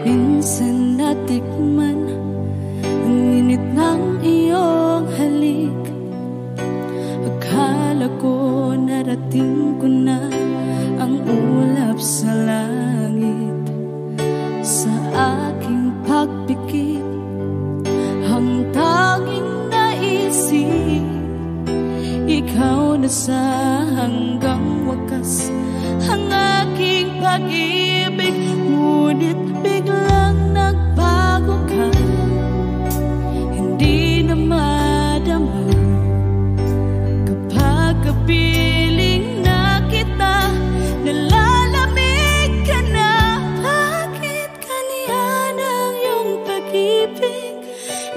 Minsan natikman ang init ng iyong halik. Akala ko narating ko na ang ulap sa langit. Sa aking pagpikit, ang tanging naisip, ikaw na sa hanggang wakas ang aking pag-ibig. Ngunit biglang nagbago ka, hindi na madama kapag kapiling na kita, nalalamig ka na. Bakit kaniya ng iyong pag-ibig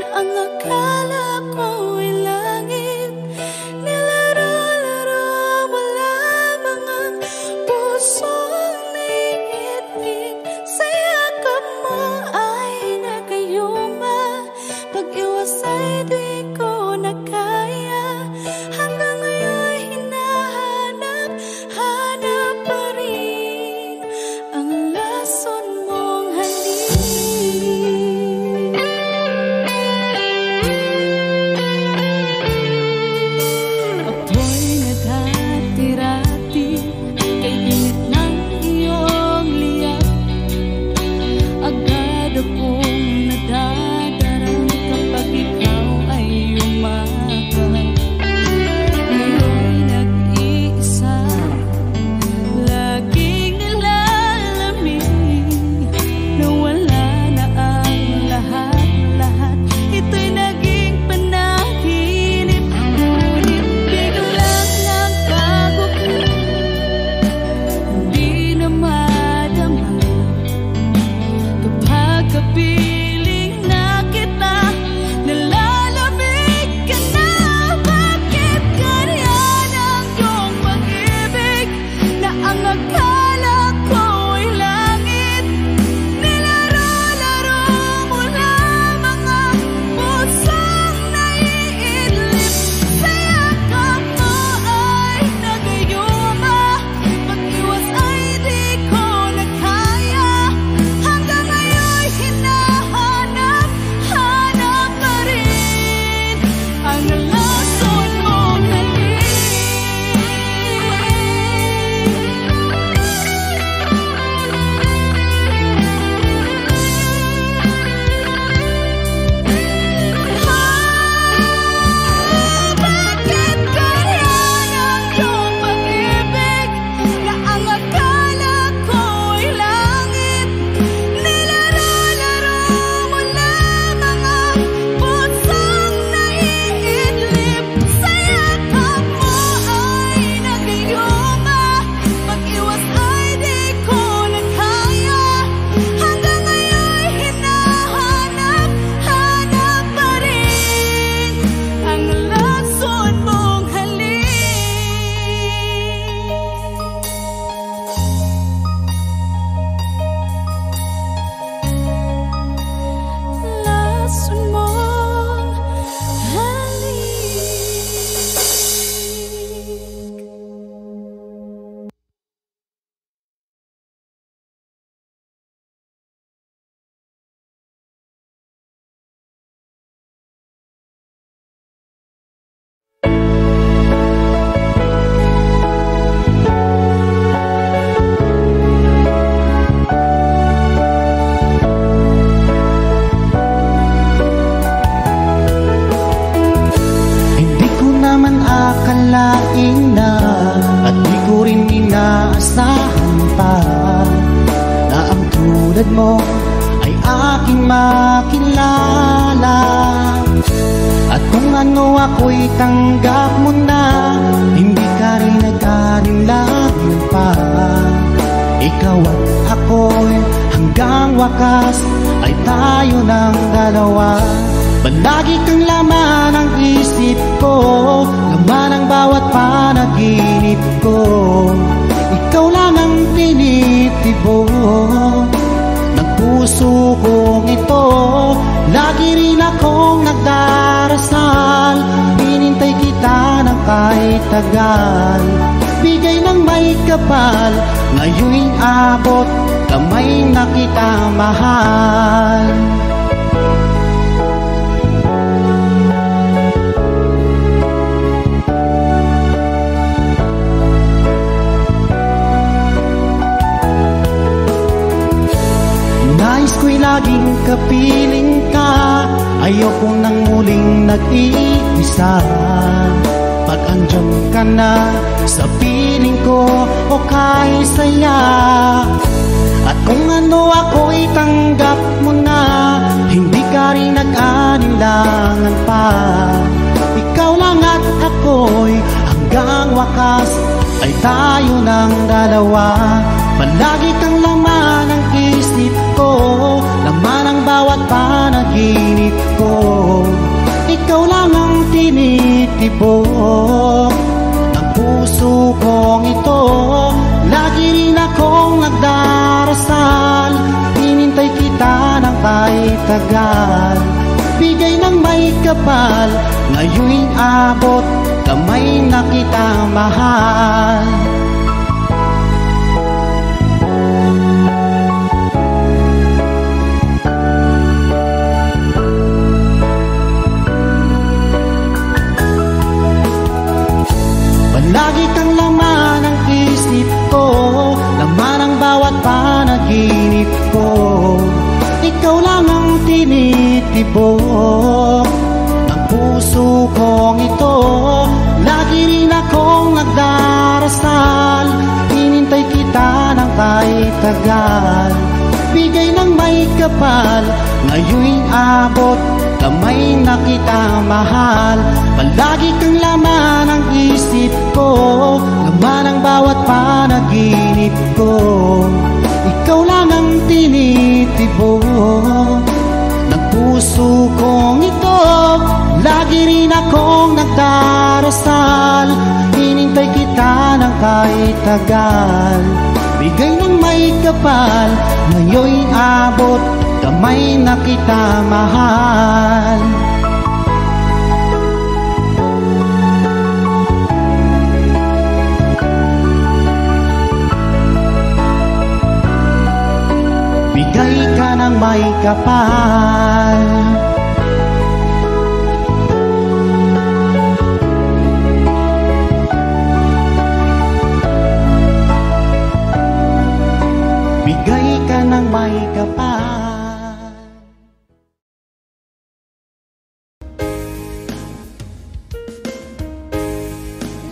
na ang akala ko ay langit? Nilaro-laro mo lamang ang pusong naiinip. Sa yakap mo ay nagayuma, pag-iwas ay di ko na kaya. Hanggang ngayon hinahanap, hanap pa rin ang lason mong halik. Ako'y nadati-rati kay init ng iyong liyak. Agad akong nadadarang kapag ikaw ay umakap. Ngayon nag-iisa, laging nilalamig. Nawala na ang lahat-lahat, ito'y naging panaginip. Ngunit biglang nagbago ka, hindi na madama kapag kapiling na kita, nalalamig ka na. Bakit ganyan ang iyong pag-ibig na ang akala ko ay langit? Nilaro-laro mo lamang ang pusong naiidlip. Sa yakap mo ay nagayuma, pag-iwas ay di ko na kaya. Hanggang ngayon hinahanap, hanap pa rin ang lason mong halik. Bakit ganyan ang iyong pag-ibig na ang akala ko ay langit? Nilaro-laro mo lamang ang pusong naiidlip. Sa yakap mo ay nagayuma, pag-iwas ay di ko na kaya. Hanggang ngayon hinahanap, hanap pa rin ang lason mong halik. Lason mong halik. Hindi ko naman akalain na, at di ko rin inaasahan pa, na ang tulad mo ay aking makilala. At kung ano ako'y tanggap mo na, hindi ka rin nag-alinlangan pa. Ikaw at ako'y hanggang wakas ay tayo ng dalawa. Palagi kang laman ng isip ko, laman ng bawat panaginip ko. Ikaw lang ang tinitibo ng puso kong ito. Lagi Lagi rin akong nagdarasal, hinintay kita ng kahit tagal. Bigay ng may kapal, ngayon'y abot, kamay na kita mahal. Nais ko'y laging kapiling ka, ayoko nang muling nag-iisa. Pag andyan ka na sa piling ko, okay saya. At kung ano ako'y tanggap mo na, hindi ka rin nag-alinlangan pa. Ikaw lang at ako'y hanggang wakas ay tayo ng dalawa. Palagi kang laman ng isip ko, laman ang bawat panaginip ko. Ikaw lang ang tinitibok ng puso kong ito. Lagi rin akong nagdarasal, hinintay kita ng kahit tagal. Bigay ng may kapal, ngayon'y abot, kamay na kita mahal. Lagi kang laman ng isip ko, laman ang bawat panaginip ko. Ikaw lang ang tinitibok ng puso kong ito. Lagi rin akong nagdarasal, hinintay kita ng kahit tagal. Bigay ng may kapal, ngayon'y abot, kamay na kita mahal. Palagi kang laman ng isip ko, laman ang bawat panaginip ko. Ikaw lang ang tinitibok ng puso kong ito. Lagi rin akong nagdarasal, hinintay kita ng kahit tagal. Bigay ng may kapal, ngayon'y abot, kamay na kita mahal. Bigay ka ng may kapal. Bigay ka ng may kapal.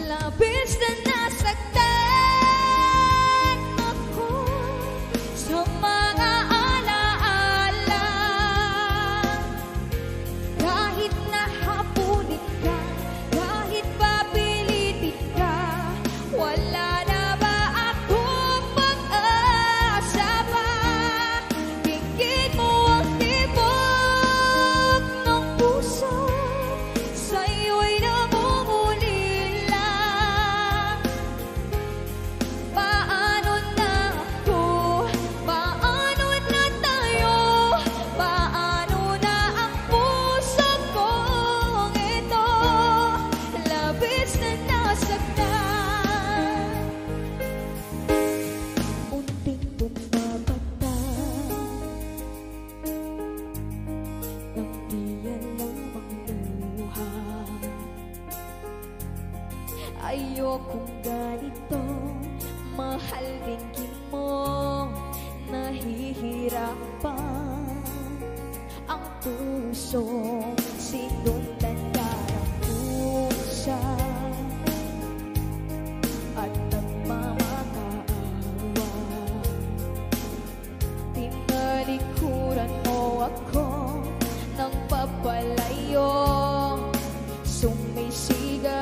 Labis na nasaktan ako sa mga alaala. Kahit nahapunin ka, kahit papilitin ka, wala na ba akong pag-asa pa? Bigyan mo ang tibok ng puso, sa'yo'y namumulila. Paano na ako? Paano na tayo? Paano na ang puso kong ito? Labis na nasaktan. Unting bumabata nang di alam ang luha. Ayokong ganito, mahal dinggin mo, nahihirapan ang pusong sinundan ka ng pusa at nagmamakaawa. Tinalikuran mo ako ng papalayo, sumisigaw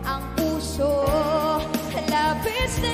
ang puso. Labis na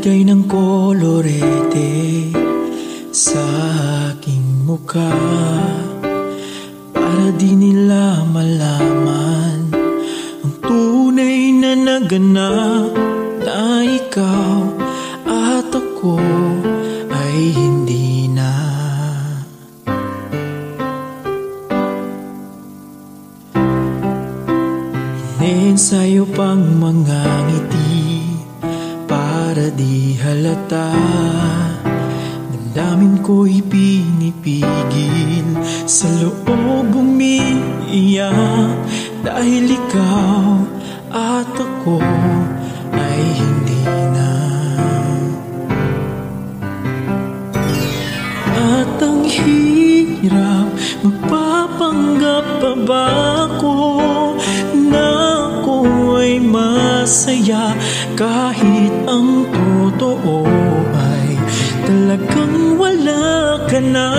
Naglagay ng kolorete sa aking mukha para di nila malaman ang tunay na naganap, na ikaw at ako ay hindi na. Iniensayo pang mga ngiti para di halata, damdamin ko'y pinipigil, sa loob umiiyak, dahil ikaw at ako ay hindi na. At ang hirap, magpapanggap pa ba ako na ako ay masaya, kahit ang totoo ay talagang wala ka na.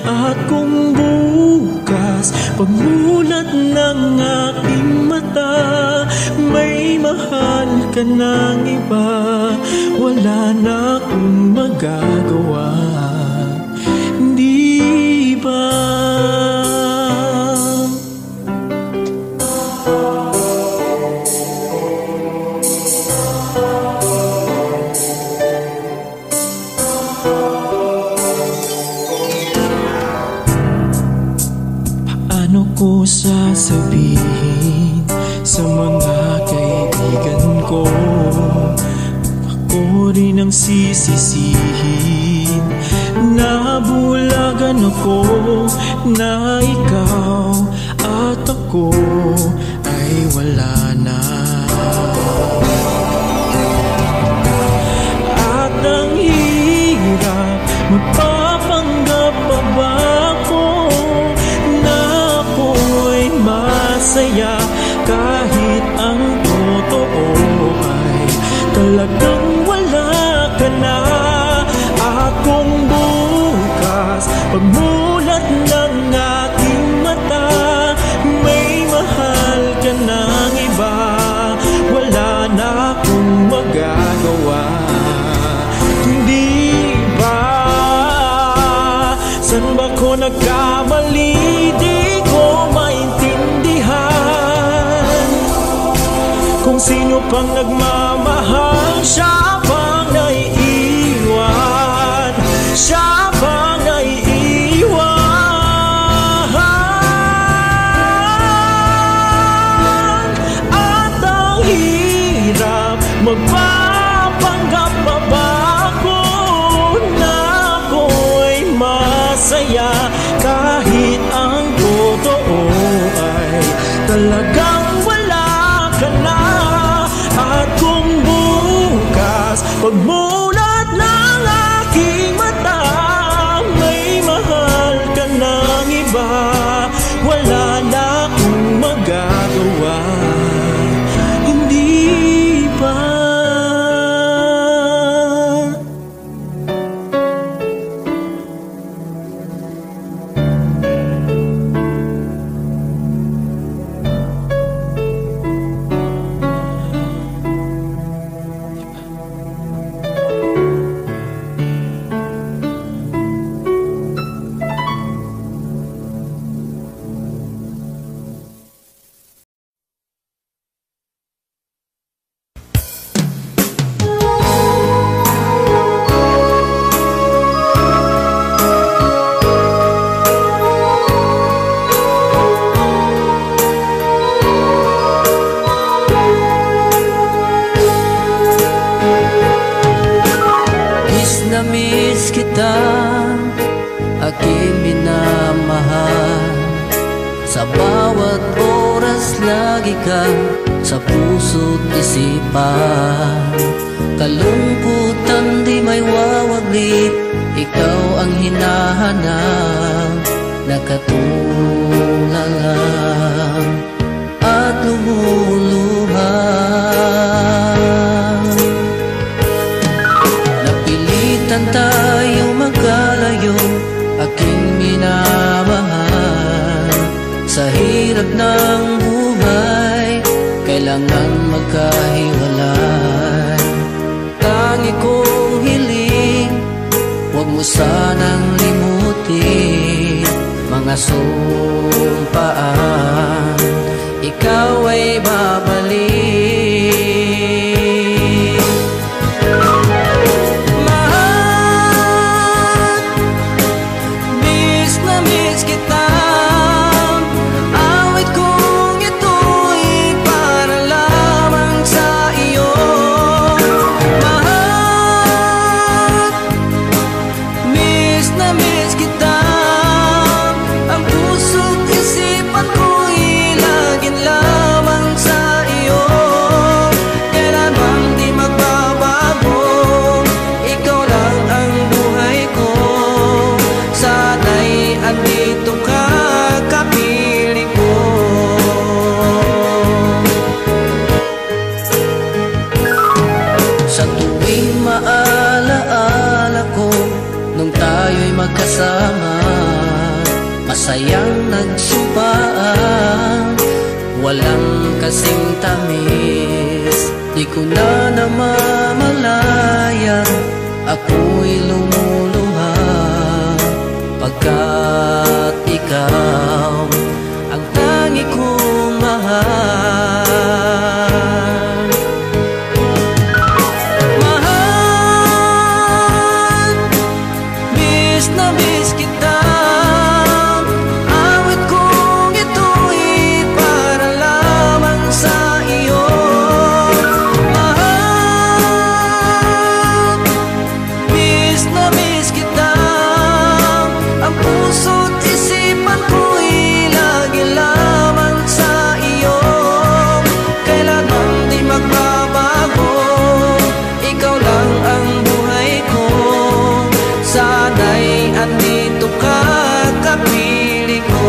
At kung bukas pagmulat ng aking mata, may mahal ka ng iba, wala na akong magagawa, di ba? Paano ko sasabihin sa mga kaibigan ko, ako rin ang sisisihin, nabulagan ako na ikaw at ako ay wala na. At ang hirap, magpapanggap pa ba ako na ako ay masaya, kahit ang totoo ay talagang wala ka na. At kung bukas pagmulat ng aking mata, may mahal ka ng iba, wala na akong magagawa, di ba? San ba ko nagkamali? Di ko maintindihan kung sino pang nagmamahal, siya pang naiiwan, siya pang naiiwan. At ang hirap, magpapanggap pa ba ako na ako ay masaya, kahit ang totoo ay talagang wala ka na. At kung bukas pagmulat ng aking mata, may mahal ka ng iba, wala na akong magagawa, hindi ba? Miss kita, aking minamahal, sa bawat oras lagi ka sa puso't isipan. Kalungkutan di may wawaglit, ikaw ang hinahanap, nakatulala at lumuluha. Napilitan tayo magkalayo, aking minamahal, sa hirap ng buhay, kailangan magkahiwalay. tangi kong hiling, huwag mo sanang limutin mga sumpaan, ikaw ay babalik. Mahal, miss na miss kita. Awit kong ito'y para lamang sa iyo. Mahal, miss na miss kita. Ang puso't isipan ko'y laging lamang sa iyo. Kailan bang di magbabago, ikaw lang ang buhay ko. Sana'y andito ka, kapiling ko. Sa tuwing maalaala ko nung tayo'y magkasama, masayang nagsumpaan, walang kasing tamis. Di ko na namamalayan, ako'y lumuluha, pagkat ikaw ang tangi kong mahal. Mahal, miss na miss kita. Awit kong ito'y para lamang sa iyo. Mahal, miss na miss kita. Ang puso't isipan ko'y lagi lamang sa iyo. Kailan bang di magbabago, ikaw lang ang buhay ko. Sana'y andito ka, kapiling ko.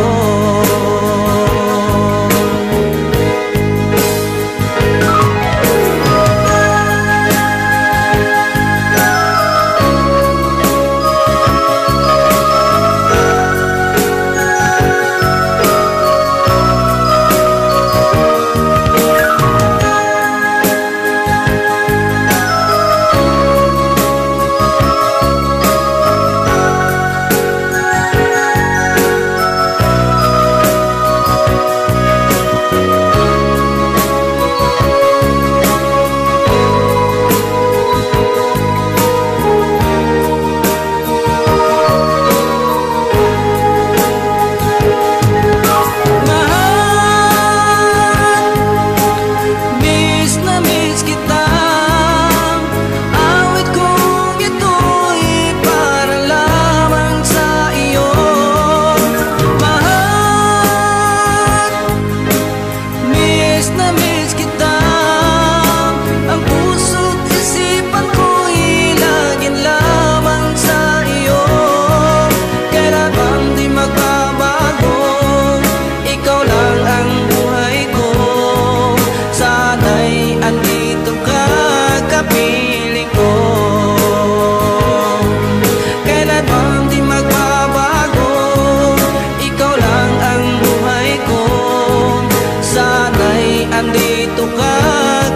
Andito ka,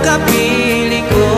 kapiling ko.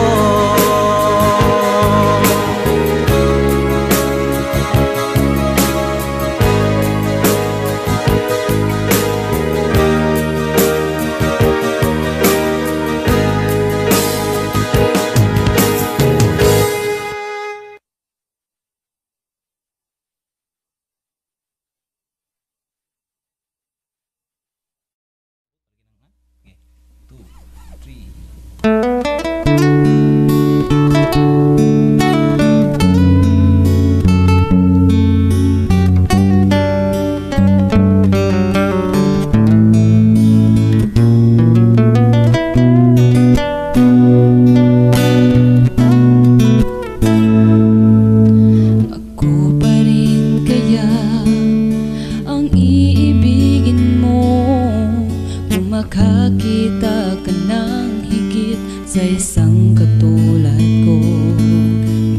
sa isang katulad ko.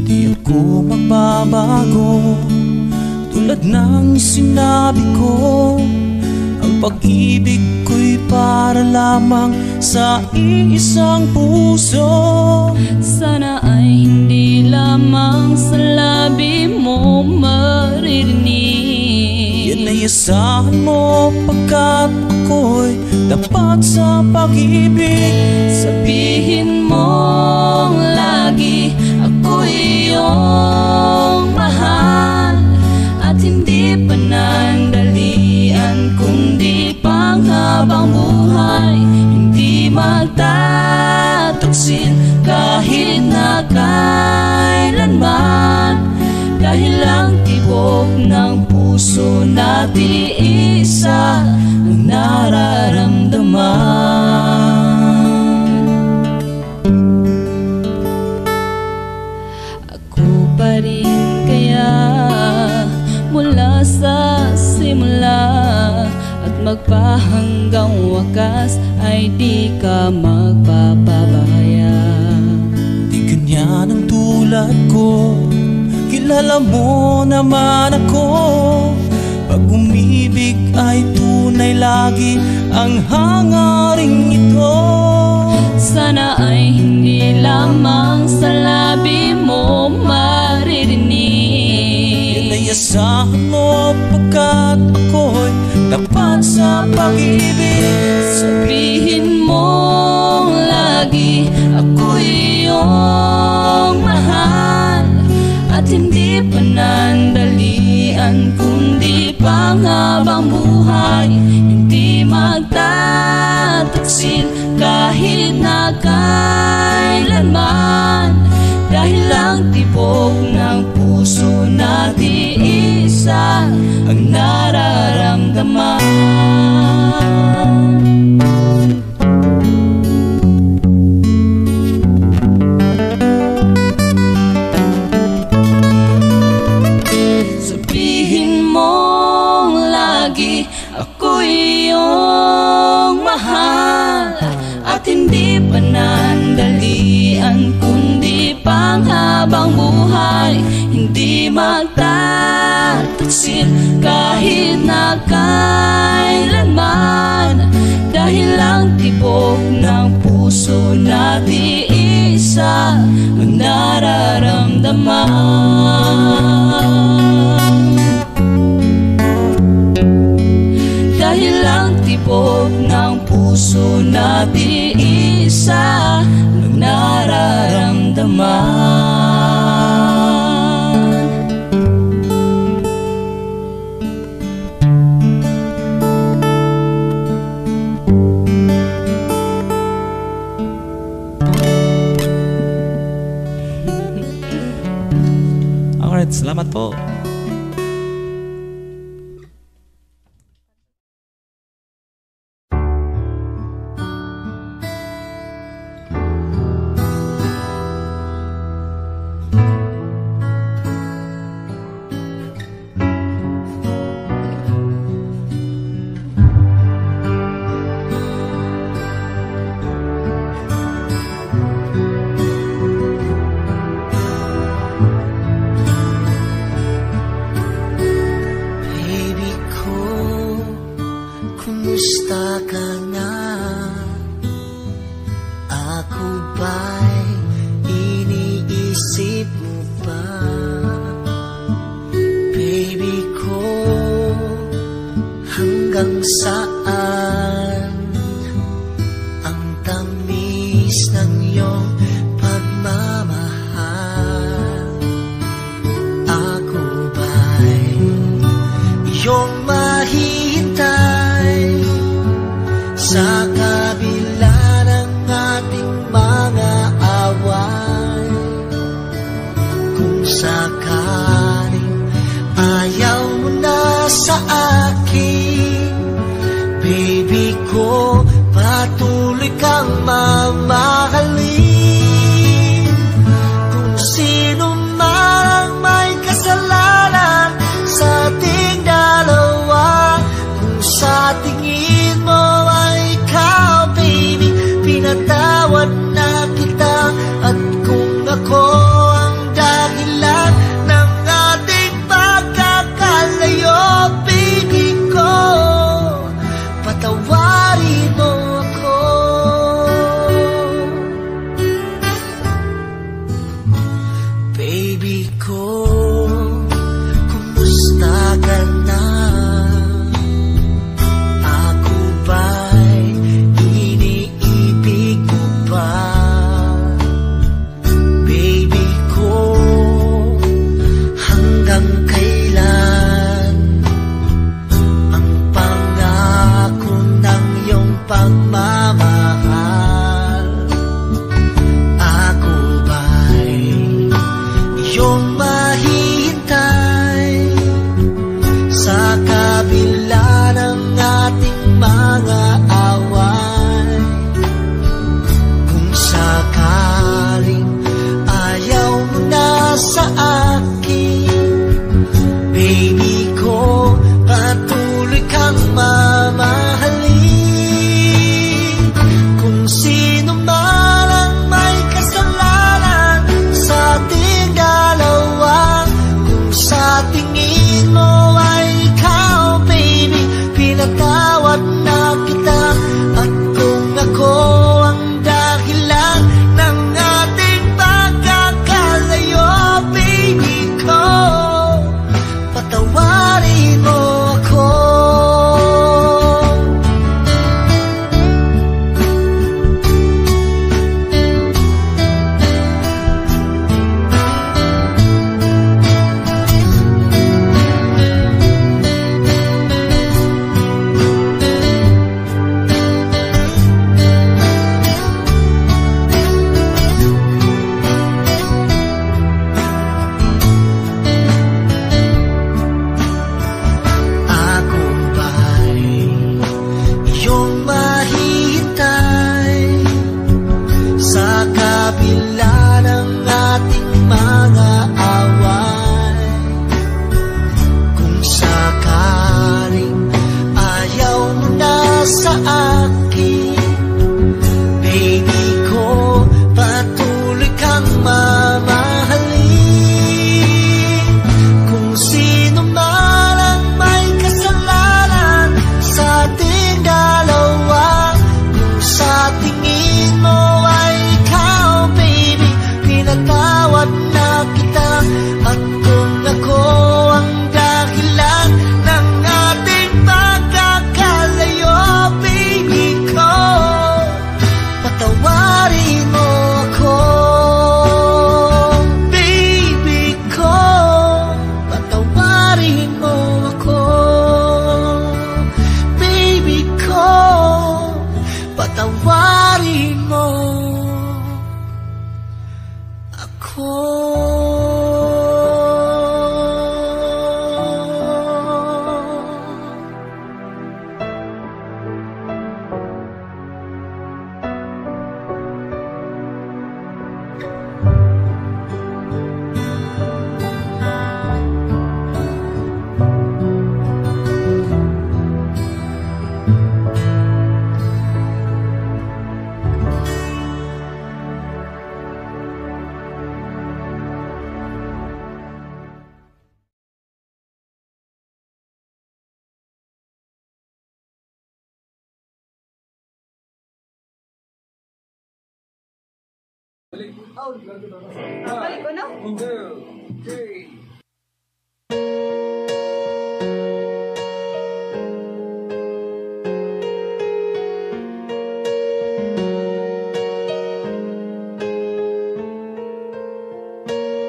Di ako magbabago, tulad ng sinabi ko. Ang pag-ibig ko'y para lamang sa iisang puso. Sana ay hindi Inayasahan mo pagkat ako'y tapat sa pag-ibig. Sabihin mong lagi ako'y iyong mahal, at hindi panandalian kundi panghabang buhay. Hindi magtataksin kahit na kailanman, dahil ang tibok ng puso natin isa ang nararamdaman. Ako pa rin kaya mula sa simula, at magpahanggang wakas ay di ka magpapabaya. Di ganyan ang tulad ko, kilala mo naman ako. Pag umibig ay tunay lagi ang hangaring ito. Sana ay hindi lamang sa labi mo maririnig. Inayasahan mo pagkat ako'y tapat sa pag-ibig. Sabihin mong lagi ako'y iyong mahal, at hindi panandalian kundi panghabang buhay. Hindi magtataksin kahit na kailanman, dahil ang tibok ng puso natin isa ang nararamdaman. Ako'y iyong mahal, at hindi panandalian kundi panghabang buhay. Hindi magtataksin kahit na kailanman, dahil ang tibok ng puso natin isa ang nararamdaman. Dahil ang tibok ng puso natin isa ang nararamdaman. Alright, salamat po. Patawarin mo ako. Balik ko na?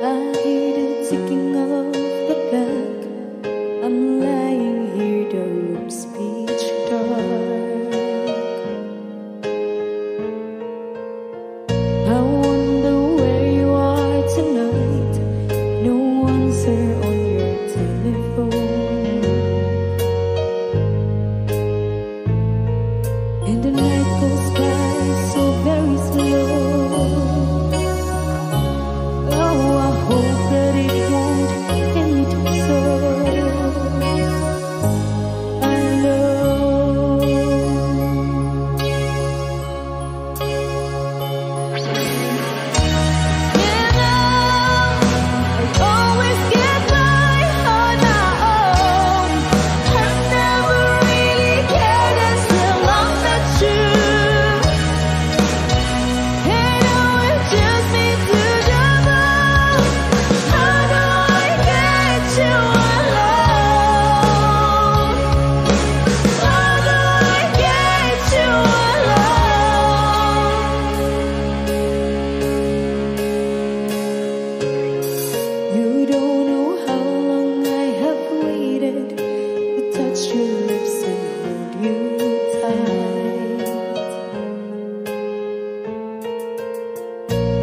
I hear the ticking of the clock. I'm lying here, the room's pitch dark. I wonder where you are tonight. No answer on your telephone, and the night goes by so very slow. Oh, I hope that it won't end so alone. I always get by on my own. I never really cared until I met you. And now it just me to the bone. How do I get you alone? How do I get you alone? You don't know how long I have waited to touch your lips and hold you tight.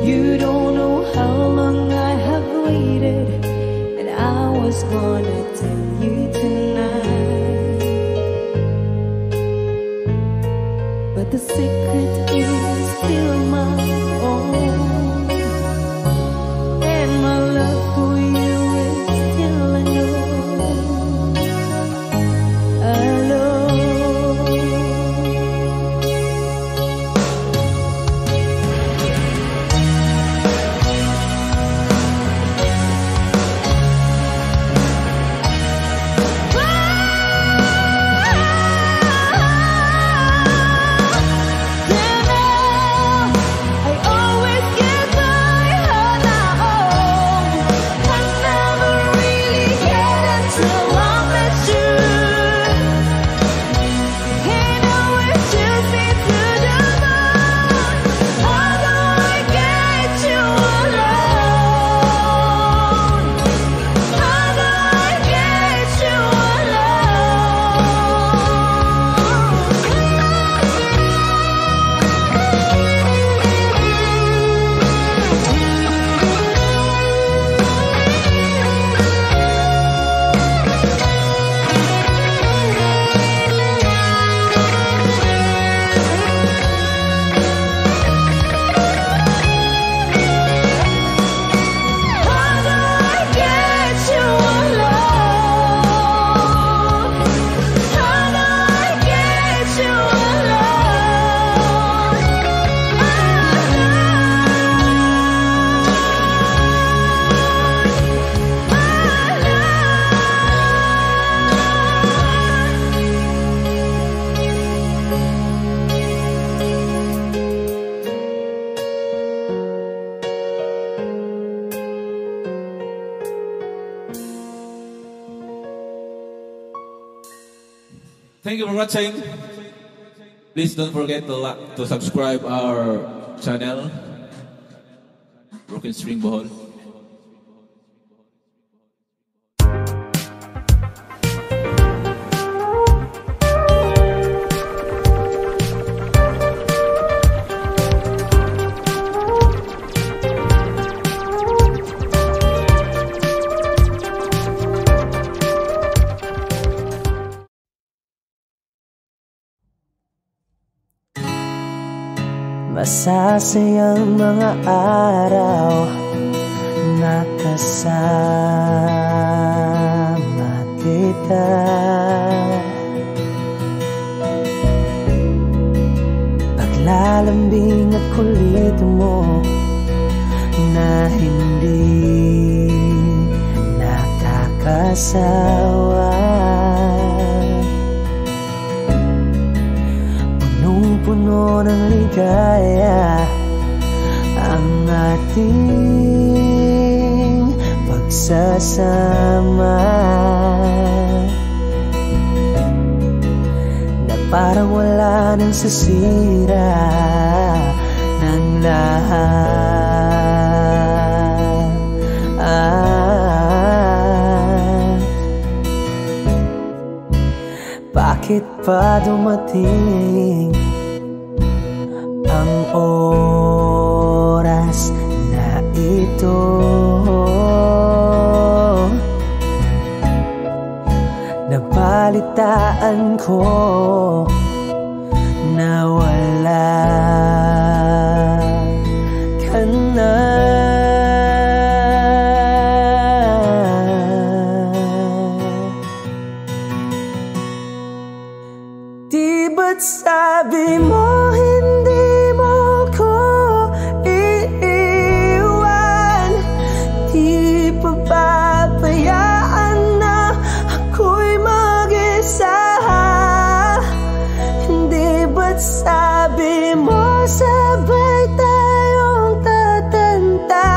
You don't know how long I have waited, and I was gonna tell you tonight. But the secret is still my own, and my love for you is still unknown. Alone. I always get by on my own. I never really cared until I met you. And now it just me to the bone. How do I get you alone? How do I get you Thank you for watching. Please don't forget to subscribe our channel, Broken String Bohol. Masasayang mga araw na kasama kita. Paglalambing at kulit mo na hindi nakakasawa. Punong-puno ng ligaya ang ating pagsasama, na parang wala nang sasira ng lahat. Bakit pa dumating ang oras na ito? Nabalitaan ko na wala ka na. Di ba't sabi mo hindi mo ko iiwan? Di pa papayaan na ako'y mag-isa? Hindi ba't sabi mo sabay tayong tatanda?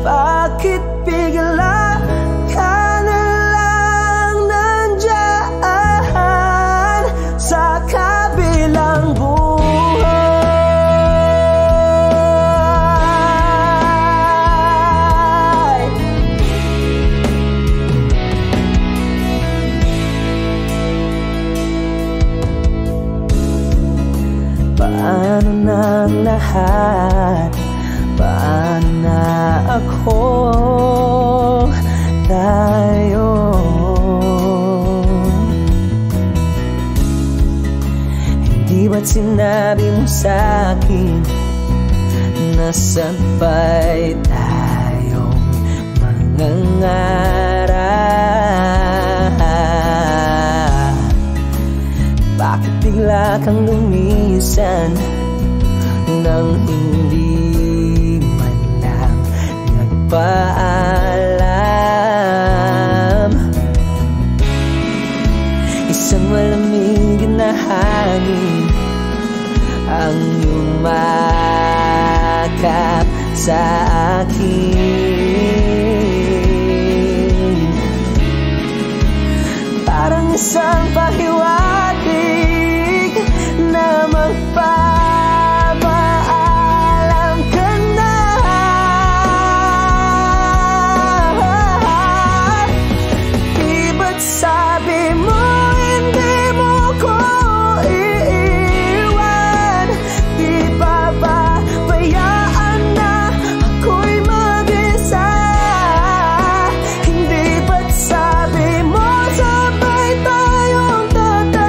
Bakit bigla ka na lang nandyan sa kabilang buhay? Paano na ang lahat? Paano na ako? Tayo? Hindi ba't sinabi mo sa'kin na sabay tayong mangangarap? Bakit bigla kang lumisan nang hindi man lang nagpaalam? Isang malamig na hangin ang yumakap sa akin, parang isang pahiwatig na magpapaalam ka na. Di ba't sabi mo hindi mo ko iiwan? Di pa pabayaan na ako'y mag-isa? Hindi ba't sabi mo sabay tayong tatanda?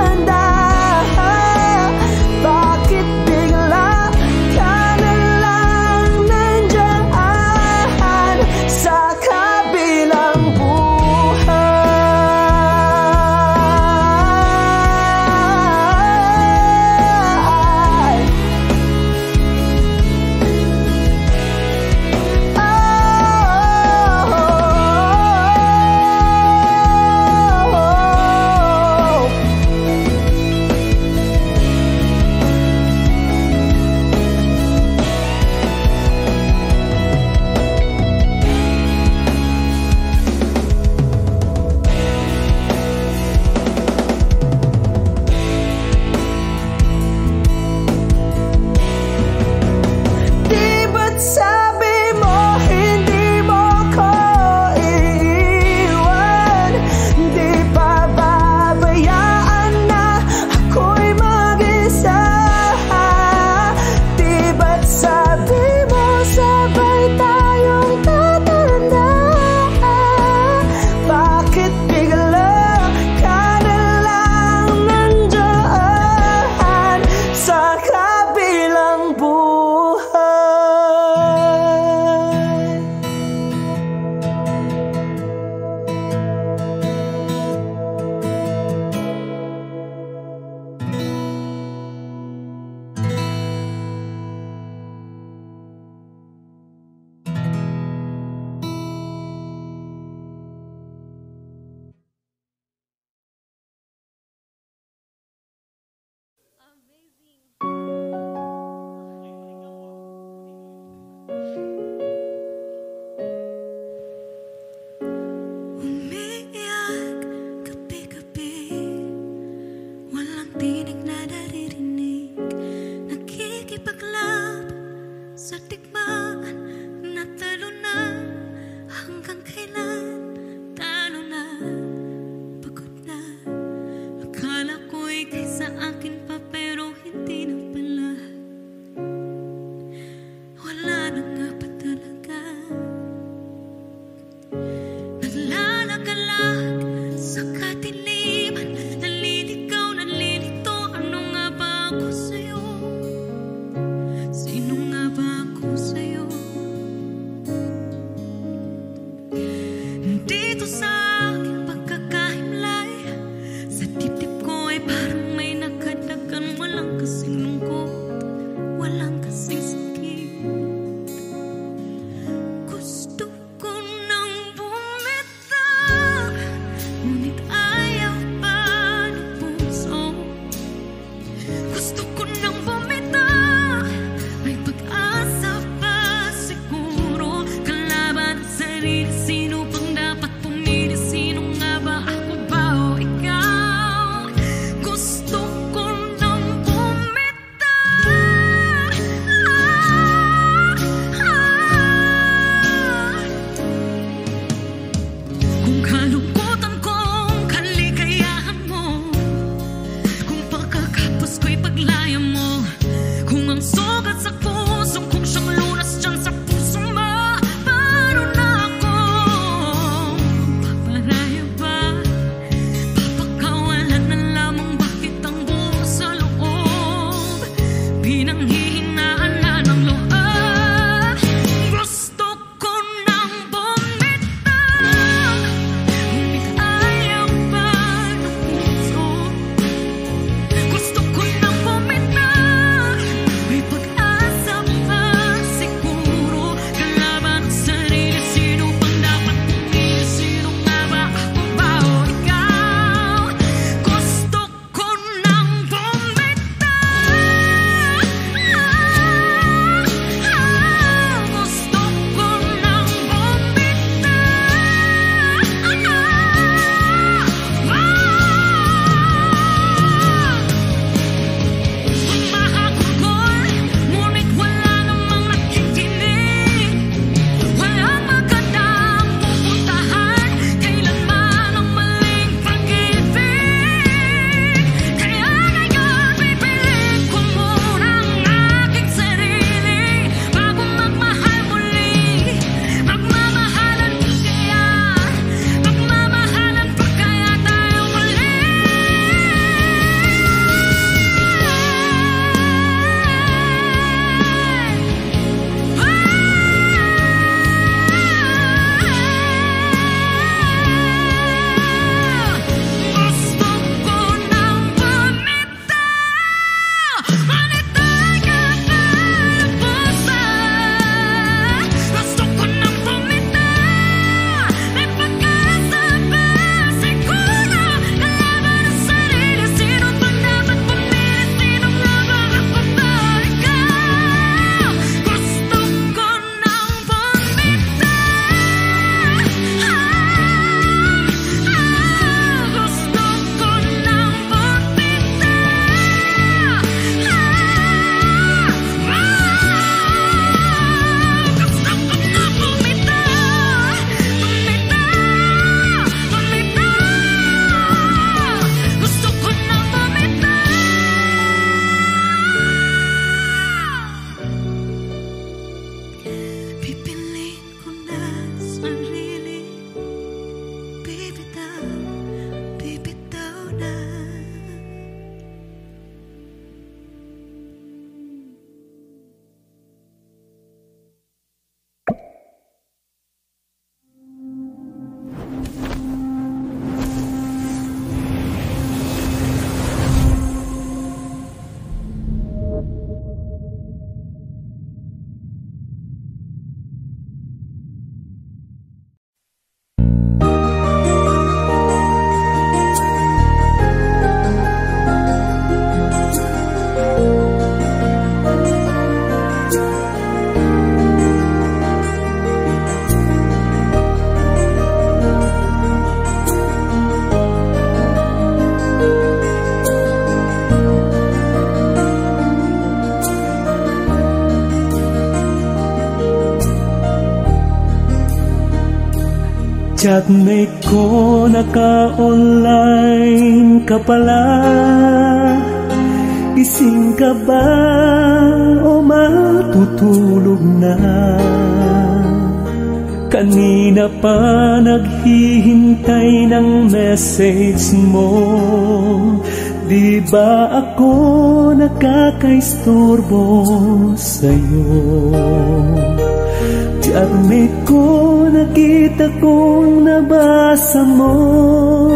sa digmaan, natalo na. Hanggang kailan talo na, pagod na. Akala ko'y kaysa akin pa, pero hindi na pala. Wala na nga pa talaga. Naglalagalag sa kadiliman, naliligaw, nalilito. Ano nga ba ako sa'yo? Sino nga ba ako sa'yo? Dito sa aking pagkakahimlay, sa dibdib ko ay parang may nakadagan. Walang kasing lungkot, walang kasing sakit. Gusto ko nang bumitaw, ngunit ayaw pa ng puso. Gusto ko nang bumitaw, may pag Chatmate ko, naka-online ka pala. Gising ka ba o matutulog na? Kanina pa naghihintay ng message mo. Di ba ako nakakaistorbo sa'yo? Chatmate ko, nakita kong nabasa mo.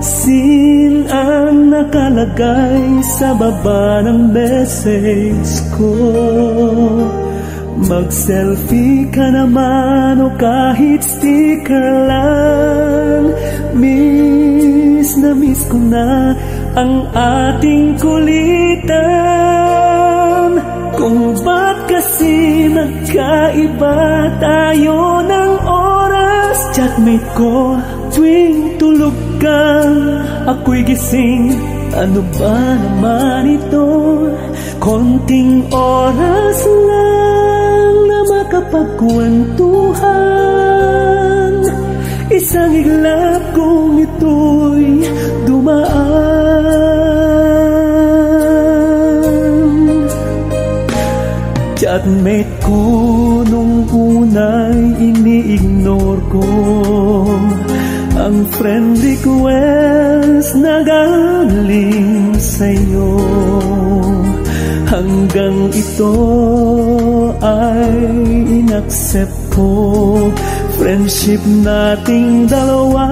Sin ang nakalagay sa baba ng message ko. Mag-selfie ka naman o kahit sticker lang. Miss na miss ko na ang ating kulitan. Kung ba't kasi magkaiba tayo ng oras? Chatmate ko, tuwing tulog ka, ako'y gising. Ano ba naman ito? Konting oras lang na makapagkwentuhan. Isang iglap kung ito'y dumaan. Chatmate ko, nung una'y ini-ignore ko ang friend request na galing sa'yo. Hanggang ito ay inaccept ko. Friendship nating dalawa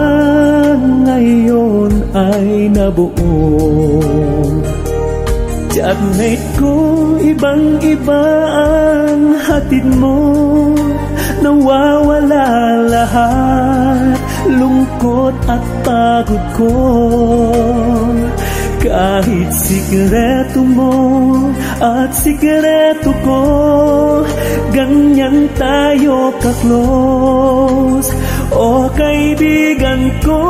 ngayon ay nabuo. Chatmate ko, ibang-iba ang hatid mo. Nawawala lahat, lungkot at pagod ko. Kahit sikreto mo at sikreto ko, ganyan tayo ka-close. O kaibigan ko,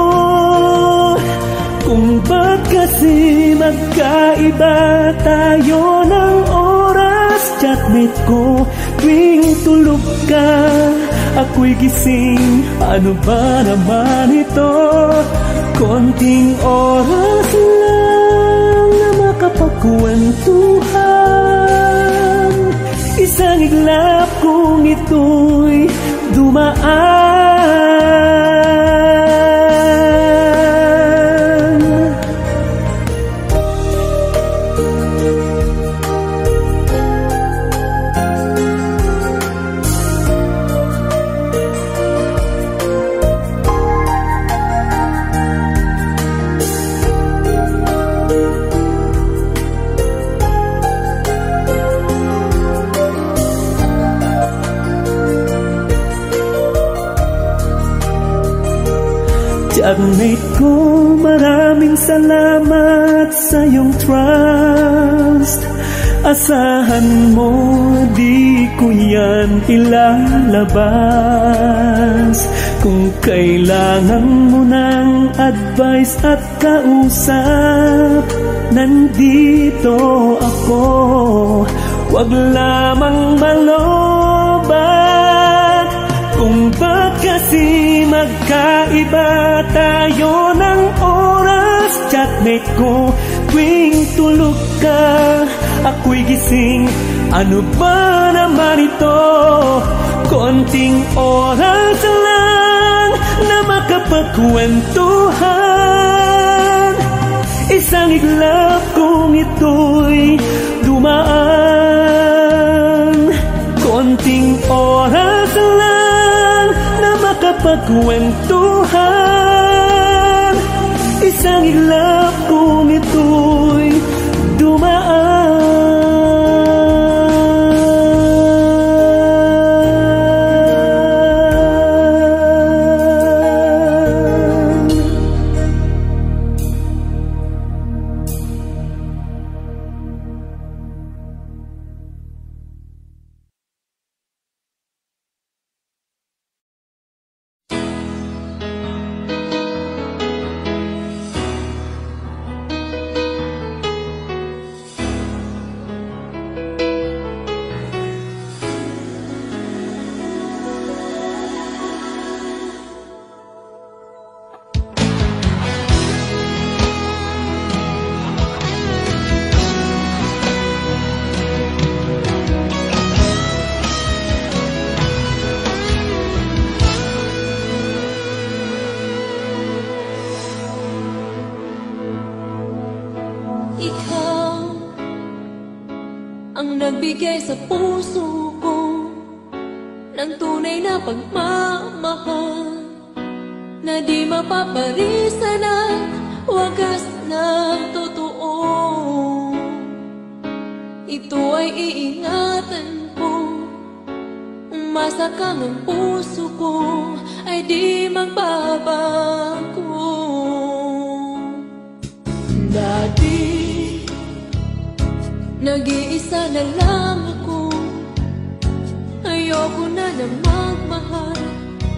kung ba't kasi magkaiba tayo ng oras? Chatmate ko, tuwing tulog ka, ako'y gising. Ano ba naman ito? Konting oras lang na makapagkwentuhan. Isang iglap kung ito'y dumaan. Chatmate ko, maraming salamat sa iyong trust. Asahan mo, di ko yan ilalabas. Kung kailangan mo ng advice at kausap, nandito ako. Huwag lamang malobat. Kung ba't kasi magkaiba tayo ng oras? Chatmate ko, tuwing tulog ka, ako'y gising. Ano ba naman ito? Konting oras lang na makapagkwentuhan. Isang iglap kung ito'y dumaan. Konting oras lang na makapagkwentuhan. Isang iglap kung ito'y dumaan. Ibigay sa puso ko ng tunay na pagmamahal na di mapaparisan ng wagas na totoo. Ito ay iingatan ko, umasa kang ang puso ko ay di magbabago. Dati nag-iisa na lang ako, ayoko na na magmahal,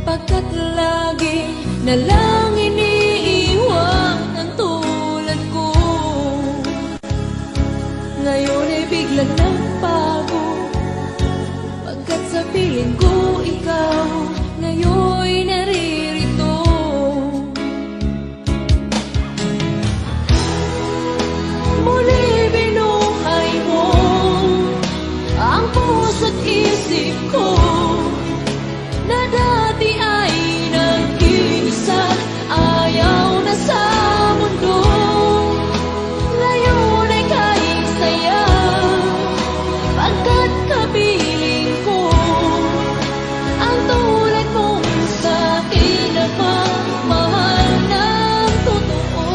pagkat lagi na lang iniiwan ang tulad ko. Ngayon ay biglang nagbago, pagkat sa piling ko ikaw ngayon'y naririto. Muli binuhay mo ang puso't isip ko na dati ay nag-iisa, ayaw na sa mundo. Ngayon ay kahit saya, pagkat kapiling ko ang tulad mo sa akin na pagmahal ng totoo.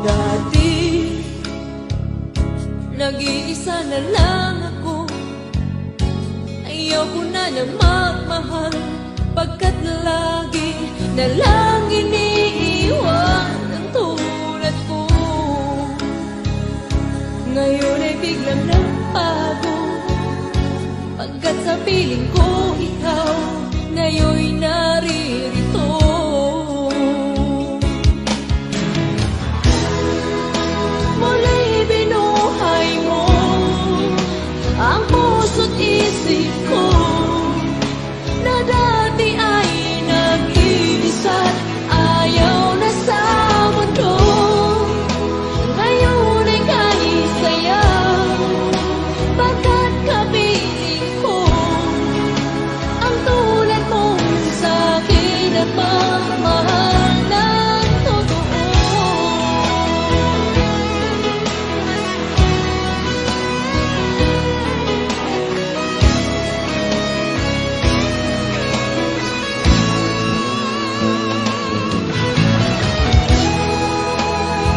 Dati nag-iisa na lang ako, ayoko na na magmahal, pagkat lagi na lang iniiwan ang tulad ko. Ngayon ay biglang nagbago, pagkat sa piling ko ikaw ngayon'y naririto. Muli binuhay mo ang puso't isip ko na dati ay nag-iisa't ayaw na sa mundo. Ngayon ay kahit saya, pagkat kapiling ko ang tulad mo sa akin at pagmahal ng totoo.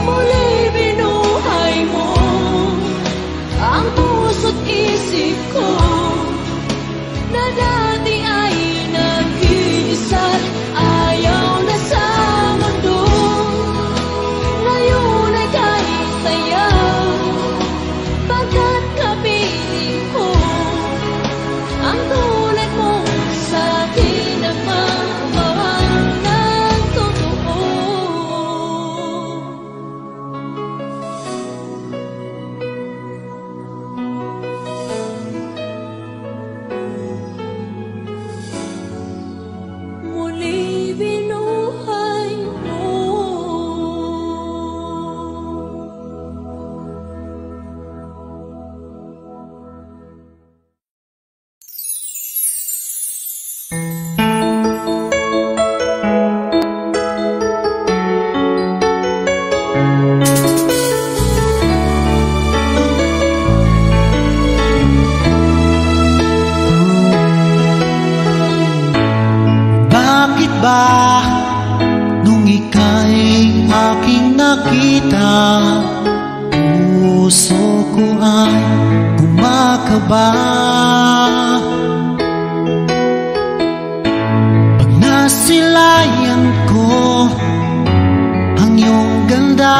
Muli binuhay mo ang puso't isip ko na dati ay nag-iisa't ayaw na sa mundo. Ngayon ay kahit saya, pagkat kapiling ko ang tulad mo sa akin na pagmahal ng totoo. Muli binuhay mo. Bakit ba nung ika'y aking nakita, puso ko ay kumakaba? Pag nasilayan ko ang iyong ganda,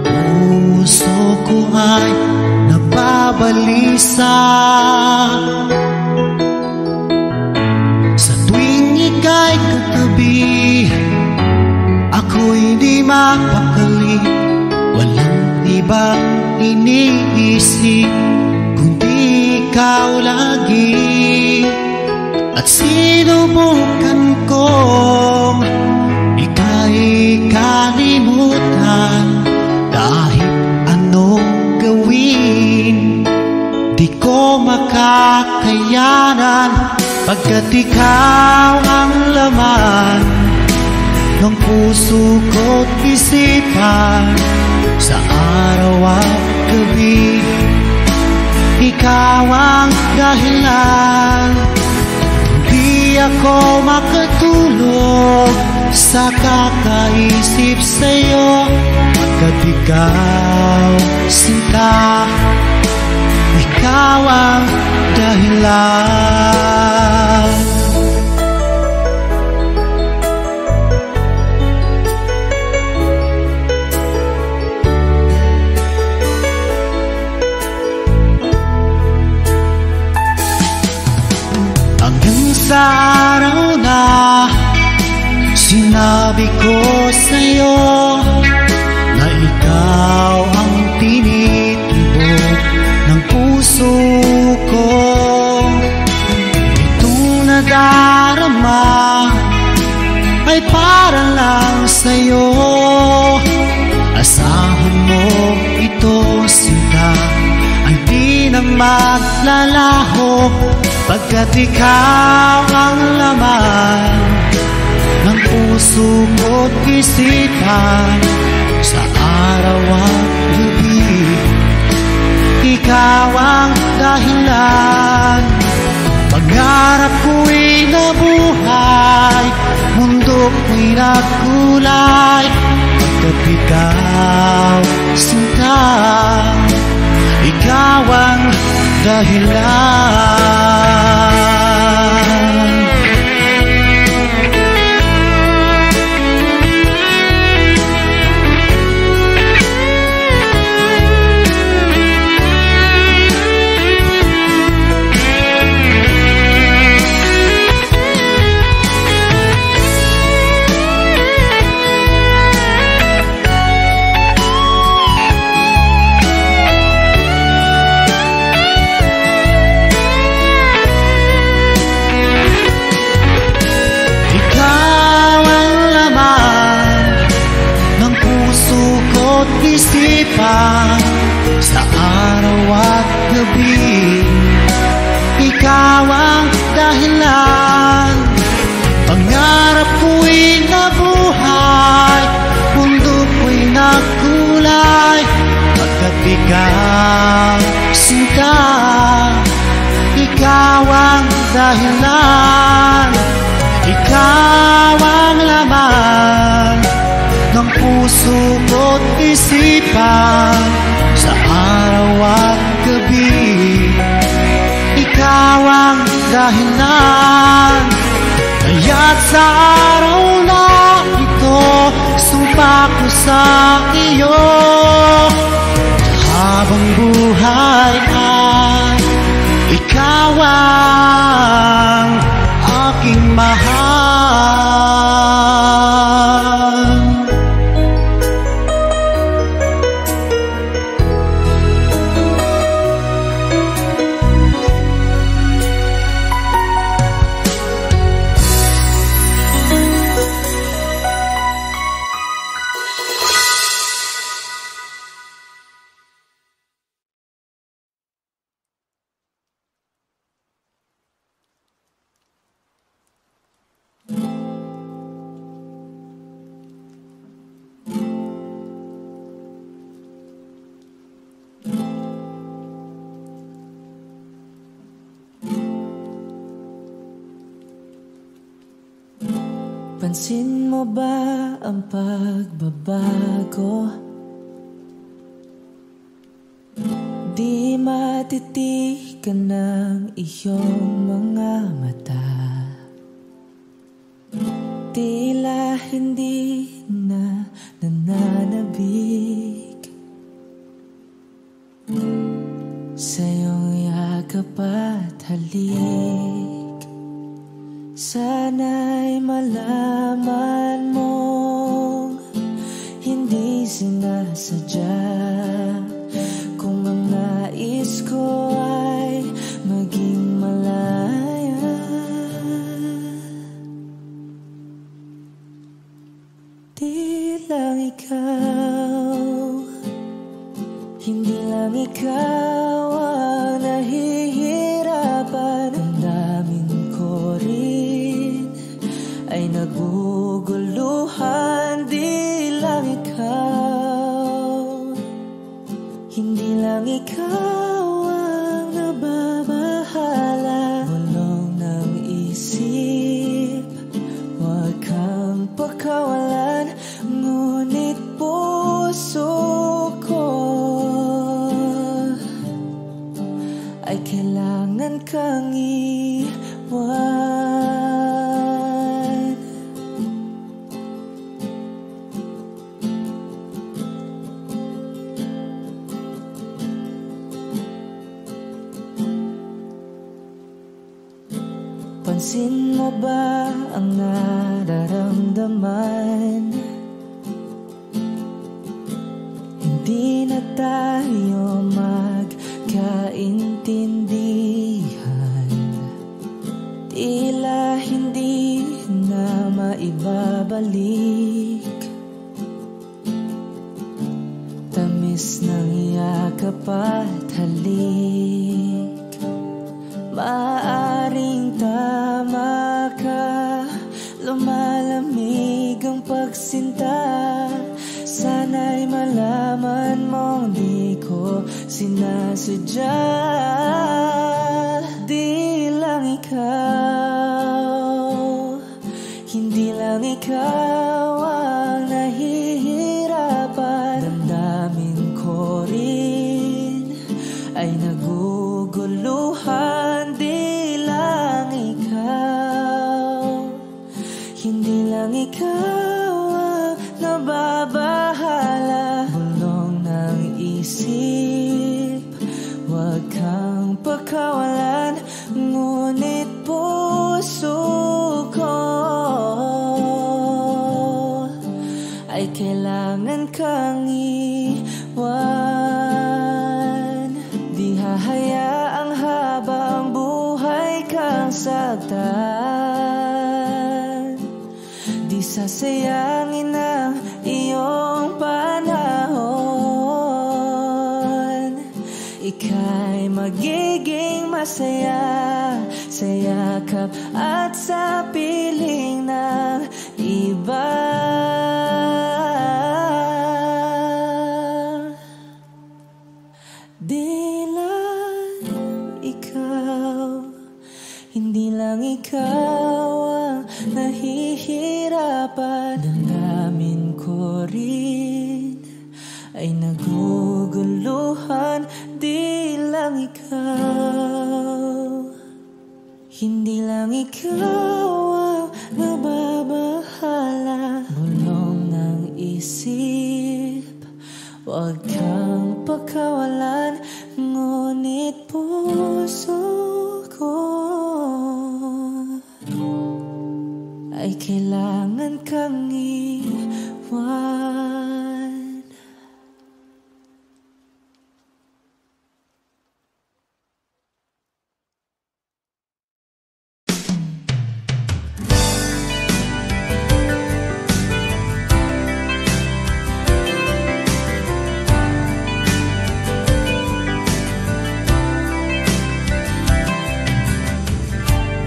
puso ko ay nababalisa. Sa tuwing ika'y katabi, ako'y di mapakali, walang ibang iniisip kundi ikaw lagi. At sinubukan kong ika'y kalimutan, kahit anong gawin di ko makakayanan, pagkat ikaw ang laman ng ng puso ko't isipan. Sa araw at gabi, ikaw ang dahilan. Di ako makatulog sa kakaisip sa'yo, pagkat ikaw, sinta, ikaw ang dahilan. Hanggang sa araw na sinabi ko sa'yo na ikaw ang tinitibok ng puso ko. Itong nadarama ay para lang sa'yo. Asahan mo ito, sinta, ay di na maglalaho, pagkat ikaw ang laman ng puso ko't isipan. Sa araw at gabi, ikaw ang dahilan. Pangarap ko'y nabuhay, mundo ko'y nagkulay, pagkat ikaw, sinta, ikaw ang dahilan. Isipan sa araw at gabi, ikaw ang dahilan. Pangarap ko'y nabuhay, mundo ko'y nagkulay, pagkat ikaw, sinta, ikaw ang dahilan. Ikaw ang laman ng puso ko't isipan. Sa araw at gabi, ikaw ang dahilan. Kaya't sa araw na ito, sumpa ko sa iyo, habang buhay ay ikaw ang aking mahal. Pansin mo ba ang pagbabago? Di matitigan ng iyong mga mata. Tila hindi na nananabik sa iyong yakap at halik. Sana'y malaman mong hindi sinasadya, kung ang nais ko ay maging malaya. Di lang ikaw, hindi lang ikaw ang nahihirapan. Ang daming ko rin ay naguguluhan. ikaw ang nababahala. Bulong ng isip, huwag kang pakawalan. Ngunit puso ko ay kailangan kang iwan. Pansin mo ba ang nararamdaman? Hindi na tayo magkaintindihan. Tila hindi na maibabalik. Tamis ng yakap at halik. Maaring tama ka, lumalamig ang pagsinta. Sana'y malaman mong di ko sinasadya. Di lang ikaw, hindi lang ikaw ang nahihirapan. Damdamin ko rin ay naguguluhan. Di lang ikaw, hindi lang ikaw ang nababahala. Bulong ng isip, huwag kang pakawalan. Ngunit puso ko ay kailangan kang iwan. Di hahayaang habang buhay kang saktan. Di sasayangin ang iyong panahon. Ika'y magiging masaya sa yakap at sa piling ng iba. Di lang ikaw, hindi lang ikaw ang nahihirapan. Damdamin ko rin ay naguguluhan. Di lang ikaw, hindi lang ikaw ang nababahala. Bulong ng isip, huwag kang pakawalan. Ngunit puso ko ay kailangan kang iwan.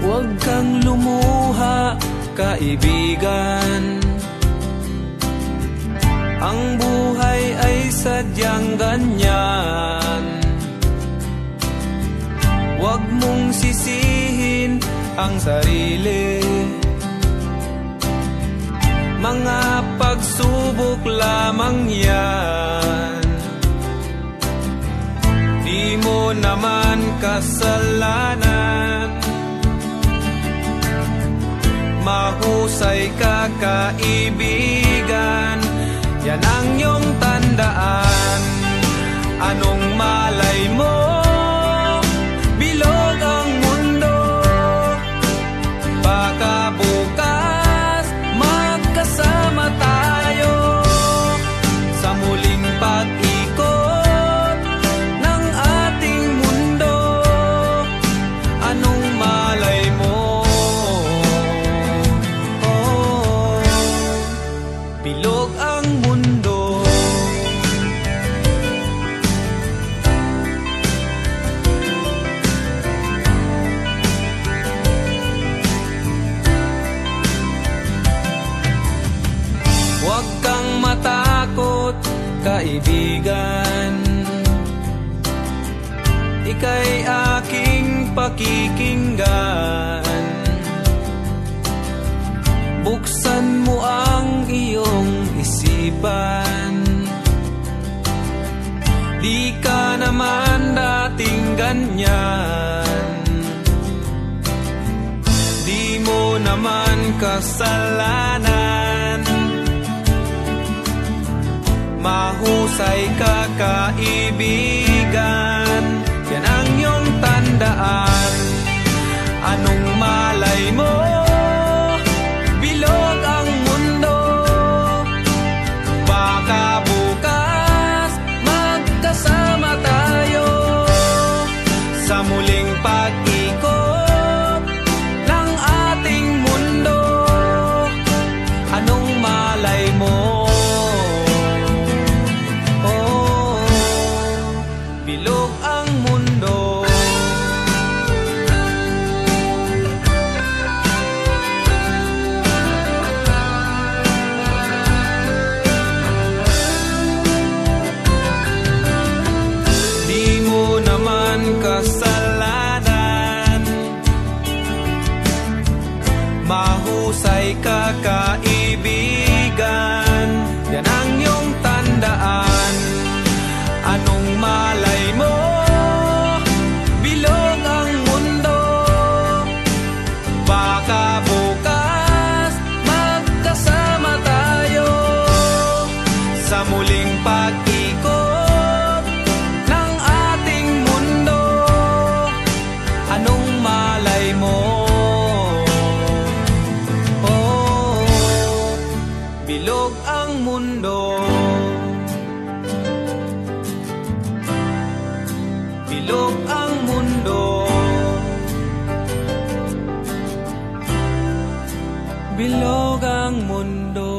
Huwag kang lumuha, kaibigan. Ang buhay ay sadyang ganyan. Huwag mong sisihin ang sarili. Mga pagsubok lamang yan. Di mo naman kasalanan. Mahusay ka, kaibigan. Yan ang iyong tandaan. Anong malay mo? Bilog ang mundo. Baka bukas magkasama tayo sa muling pag-ikot ng ating mundo. Anong malay mo? Bilog ang mundo. Huwag kang matakot, kaibigan. ika'y aking pakikinggan. Buksan mo ang iyong isipan. Di ka naman dating ganyan. Di mo naman kasalanan. Mahusay ka kaibigan. Yan ang iyong tandaan. Anong malay mo? Bilog ang mundo. Baka bukas magkasama tayo sa muling pag-ikot ng ating mundo. Anong malay mo? Oh, bilog ang mundo. Kasalanan, mahusay ka kaibigan. Yan ang iyong tandaan. Anong malay mo? Bilog ang mundo. Baka bukas magkasama tayo sa muling pag-ikot ng ating mundo. Anong malay mo? Oh, bilog ang mundo. Bilog ang mundo. Bilog ang mundo.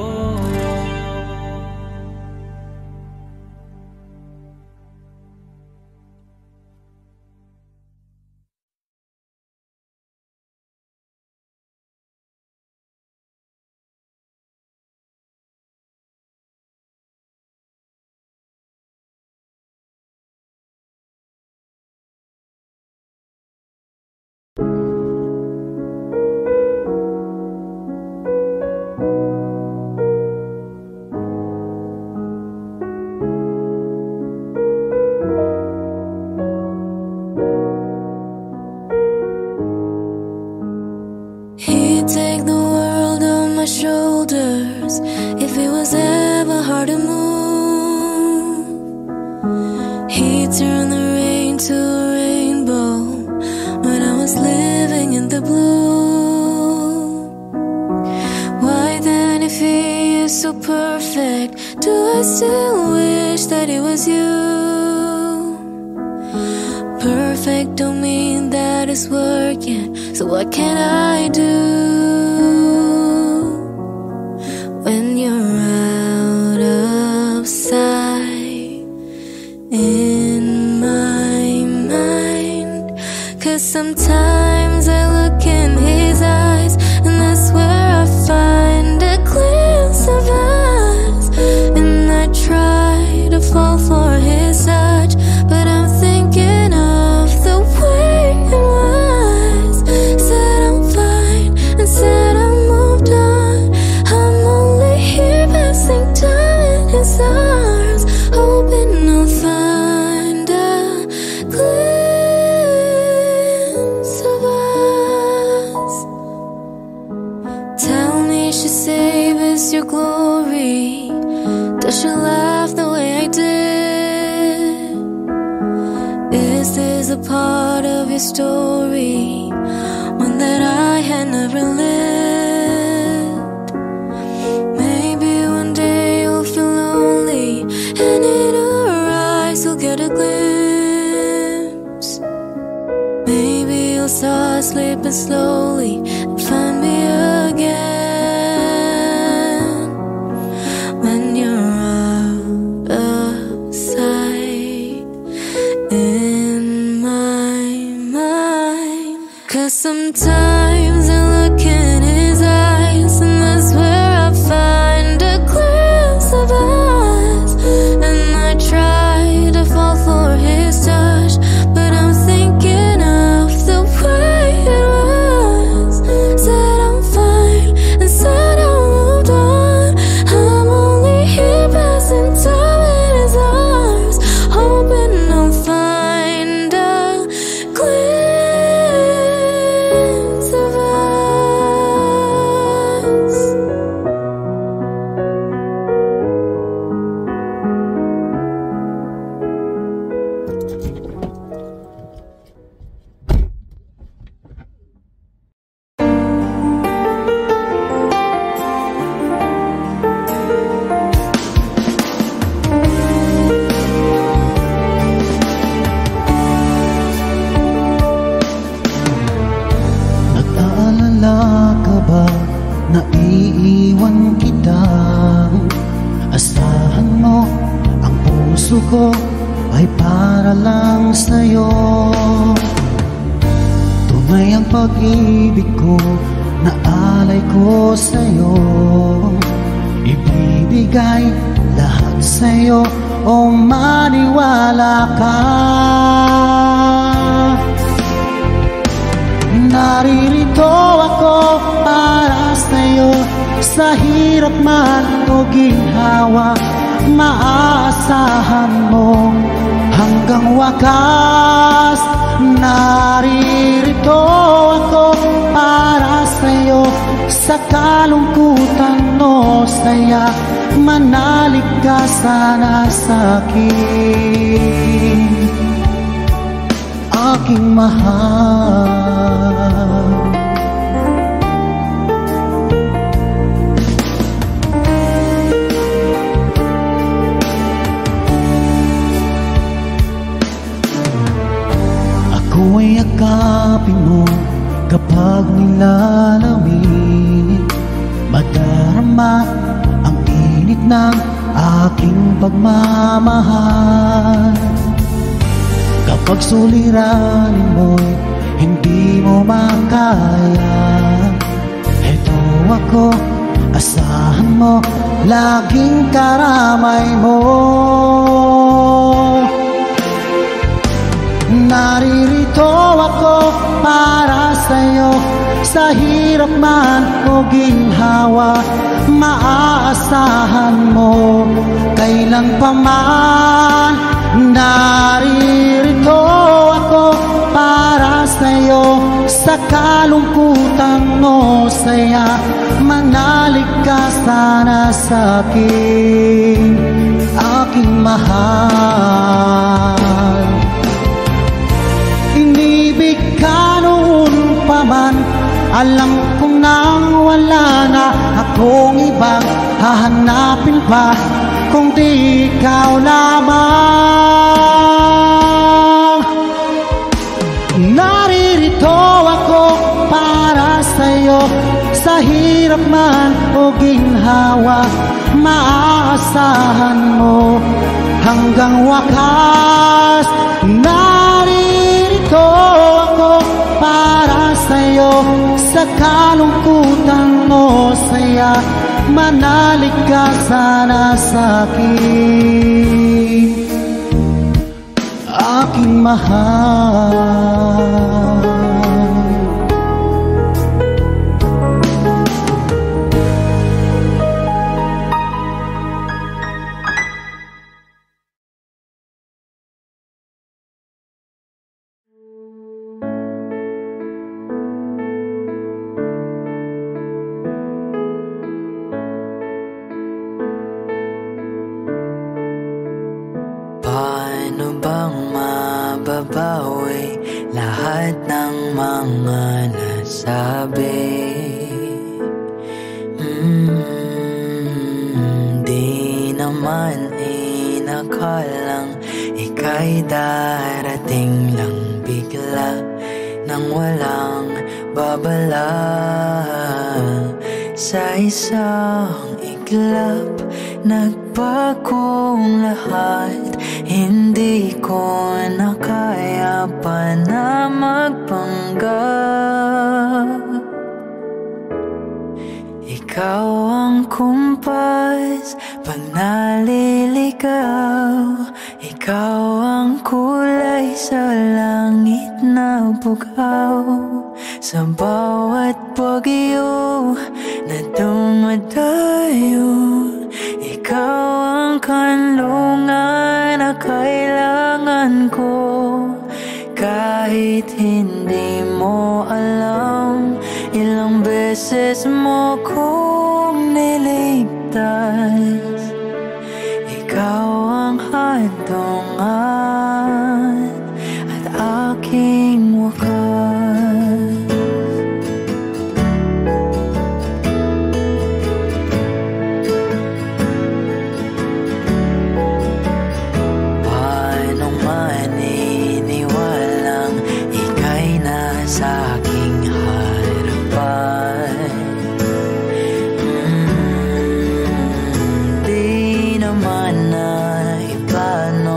He'd take the world on my shoulders if it was ever hard to move. He'd turn the rain to a rainbow when I was living in the blue. Why then, if he is so perfect, do I still wish that it was you? Perfect don't mean that it's working, so what can I do when you're out of sight in my mind? 'Cause sometimes I look in his eyes, and that's where I find a glimpse of us. And I try to fall for his touch, but I'm thinking of the way it was. Said I'm fine, and said I moved on. I'm only here passing time in his arms, hoping I'll find a glimpse of us. Tell me, should save us your glory? Does she laugh the way I did? Is this a part of your story, one that I had never lived? Maybe one day you'll feel lonely, and in her eyes you'll get a glimpse. Maybe you'll start sleeping slowly and find me again when you're out of sight in my mind. 'Cause sometimes I look in his eyes, and that's where I find a glimpse of us. And I try to fall for his touch, but I'm puso ko ay para lang sa'yo. Tunay ang pag-ibig ko na alay ko sa'yo. Ibibigay lahat sa'yo o maniwala ka. Naririto ako para sa'yo, sa hirap man o ginhawa, maaasahan mo hanggang wakas. Naririto ako para sa'yo, sa kalungkutan o saya, manalig ka sana sa'kin, aking mahal. Ako'y yakapin mo kapag nilalamig, madarama ang init ng aking pagmamahal. Kapag suliranin mo'y hindi mo makaya, eto ako, asahan mo, laging karamay mo. Naririto ako para sa'yo, sa hirap man o ginhawa, maaasahan mo kailan pa man. Naririto ako para sa'yo, sa kalungkutan o saya, manalig ka sana sa'kin, aking mahal. Inibig ka noon pa man, alam kong nang wala na akong ibang hahanapin pa, kung di ikaw lamang. Naririto ako para sa'yo, sa hirap man o ginhawa, maaasahan mo hanggang wakas. Naririto ako para sa'yo, sa kalungkutan o saya, manalig ka sana sa'kin, aking mahal. Paano bang mababawi lahat ng mga nasabi? Di naman inakalang ika'y darating lang bigla, nang walang babala. Sa isang iglap, nagpagong lahat. Hindi ko na kaya pa na magpanggap. Ikaw ang kumpas pag naliligaw. Ikaw ang kulay sa langit na bugaw. Sa bawat bagyo na dumadayo, ikaw ang kanlungan na kailangan ko. Kahit hindi mo alam, ilang beses mo kong niligtas. Ikaw ang hadungan at aking wakas. Sa aking harapan, di naman na ipaano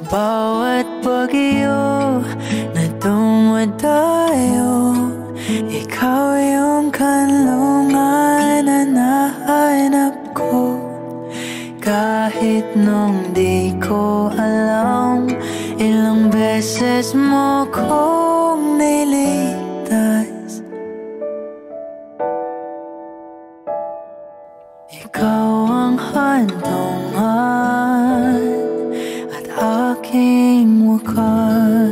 bawat bagyo na dumadayo, ikaw yung kanlungan na nahanap ko. Kahit nung di ko alam, ilang beses mo kong niligtas. Ikaw ang hantungan at aking wakas.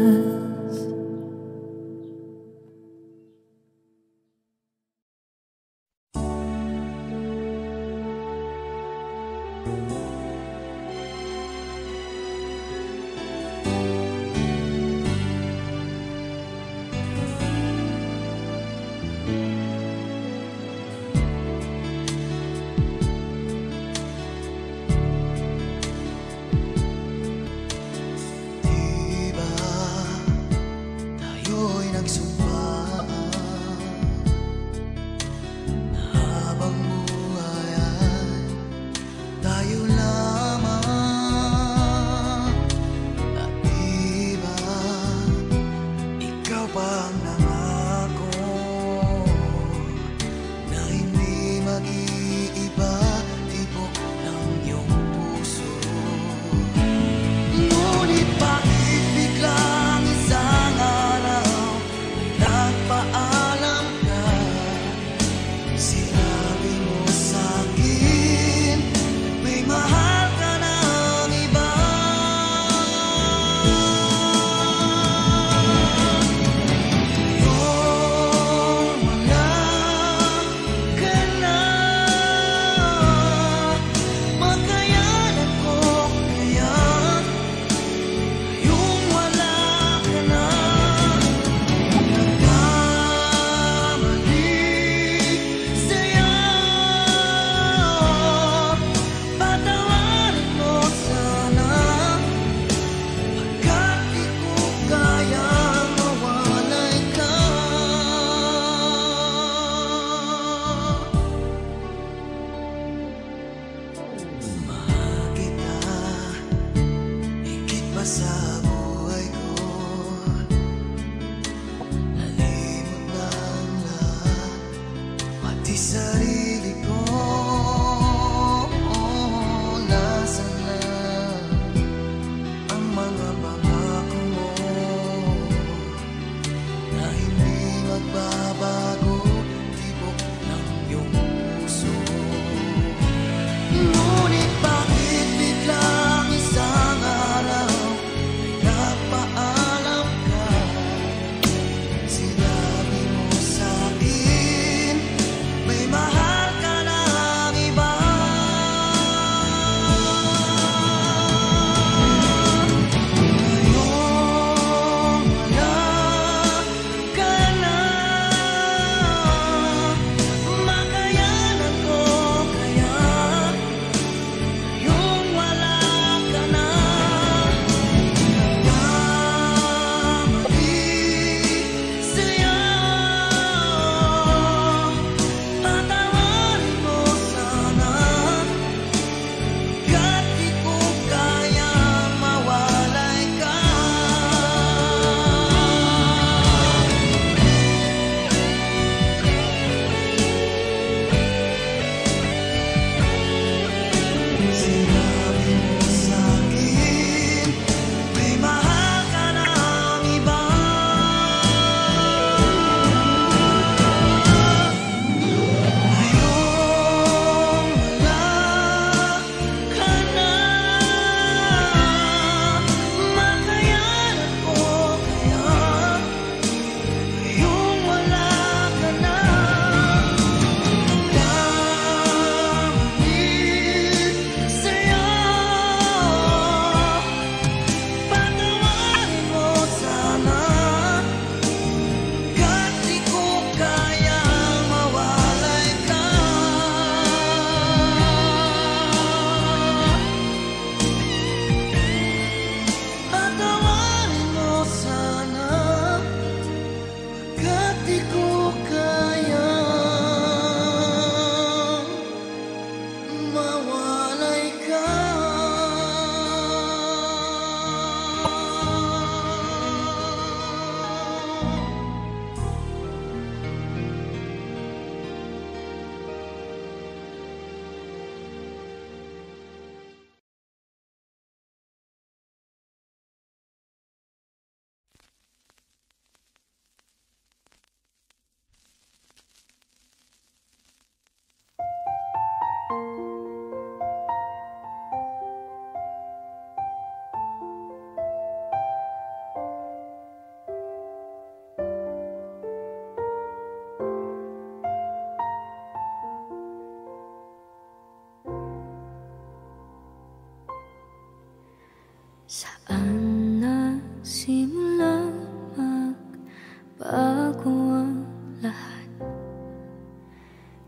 bago ang lahat.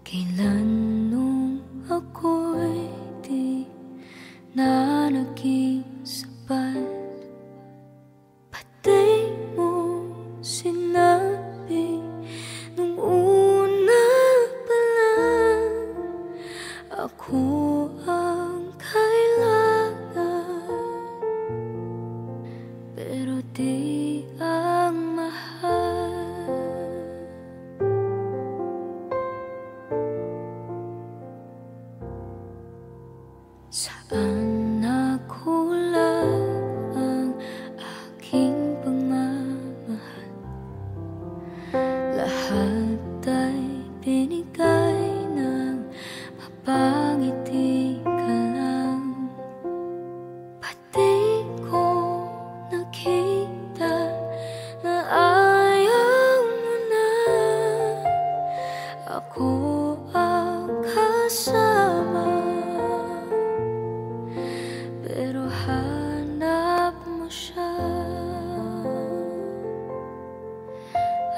Kailan nung ako'y di na naging sapat, pati mo sinabi nung una pa lang, ako ang kailangan, pero di ang mahal. Saan nakulang ang aking pagmamahal? Lahat ay binigay ng mapangiti ka lang. Pati ko nakita na ayaw mo na, ako ang kasama, pero hanap mo siya.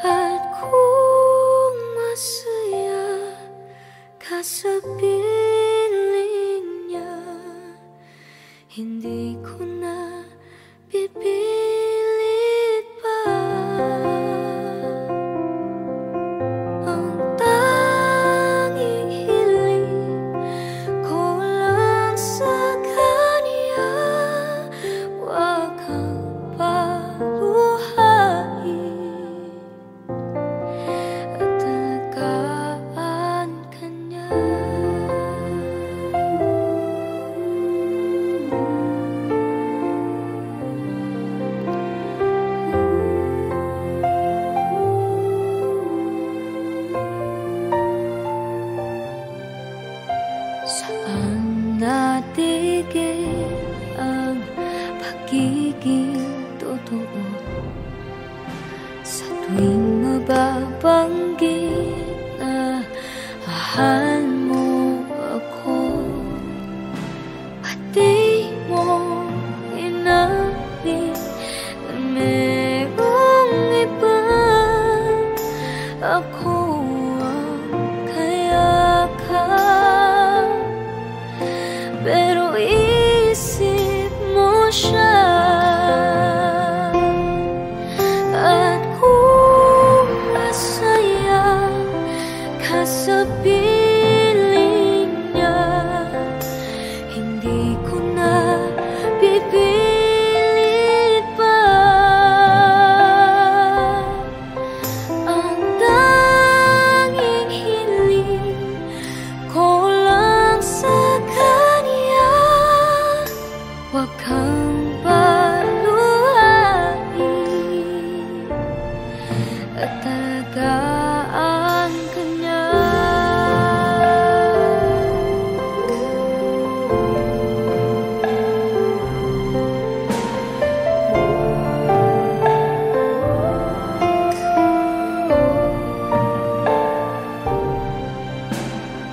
At kung masaya ka sa piling niya, hindi ko na pipilit pa. Ang tanging hiling ko lang sa kanya, wag kang paluhain at alagaan ka niya. Saan natigil ang pagiging totoo? Sa tuwing mababanggit na mahal mo ako, pati mo inamin na merong iba, ako ang kayakap, pero isip mo siya. At kung masaya ka sa piling niya, hindi ko na pipilit pa. Ang tanging hiling ko lang sa kanya, wag kang paluhain at alagaan ka niya.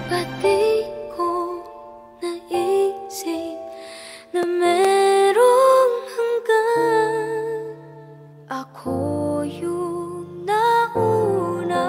Pati ko naisip na merong hanggan, ako yung nauna,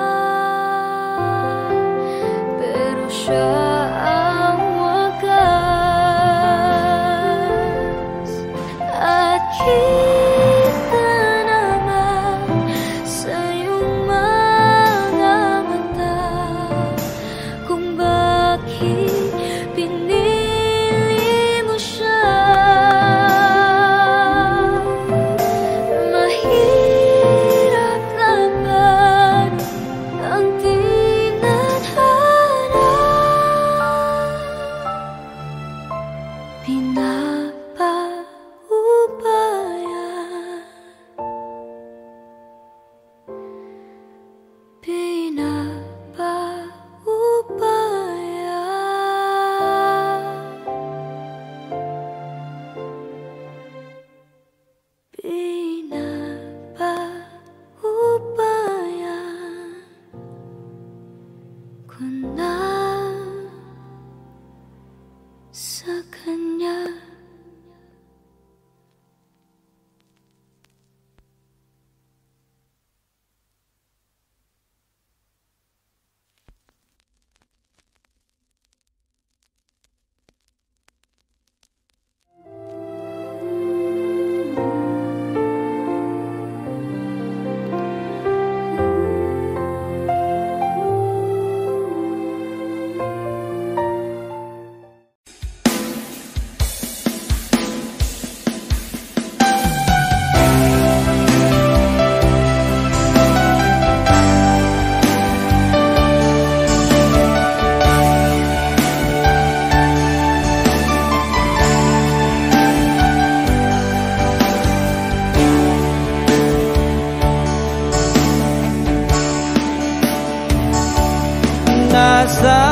Nasaan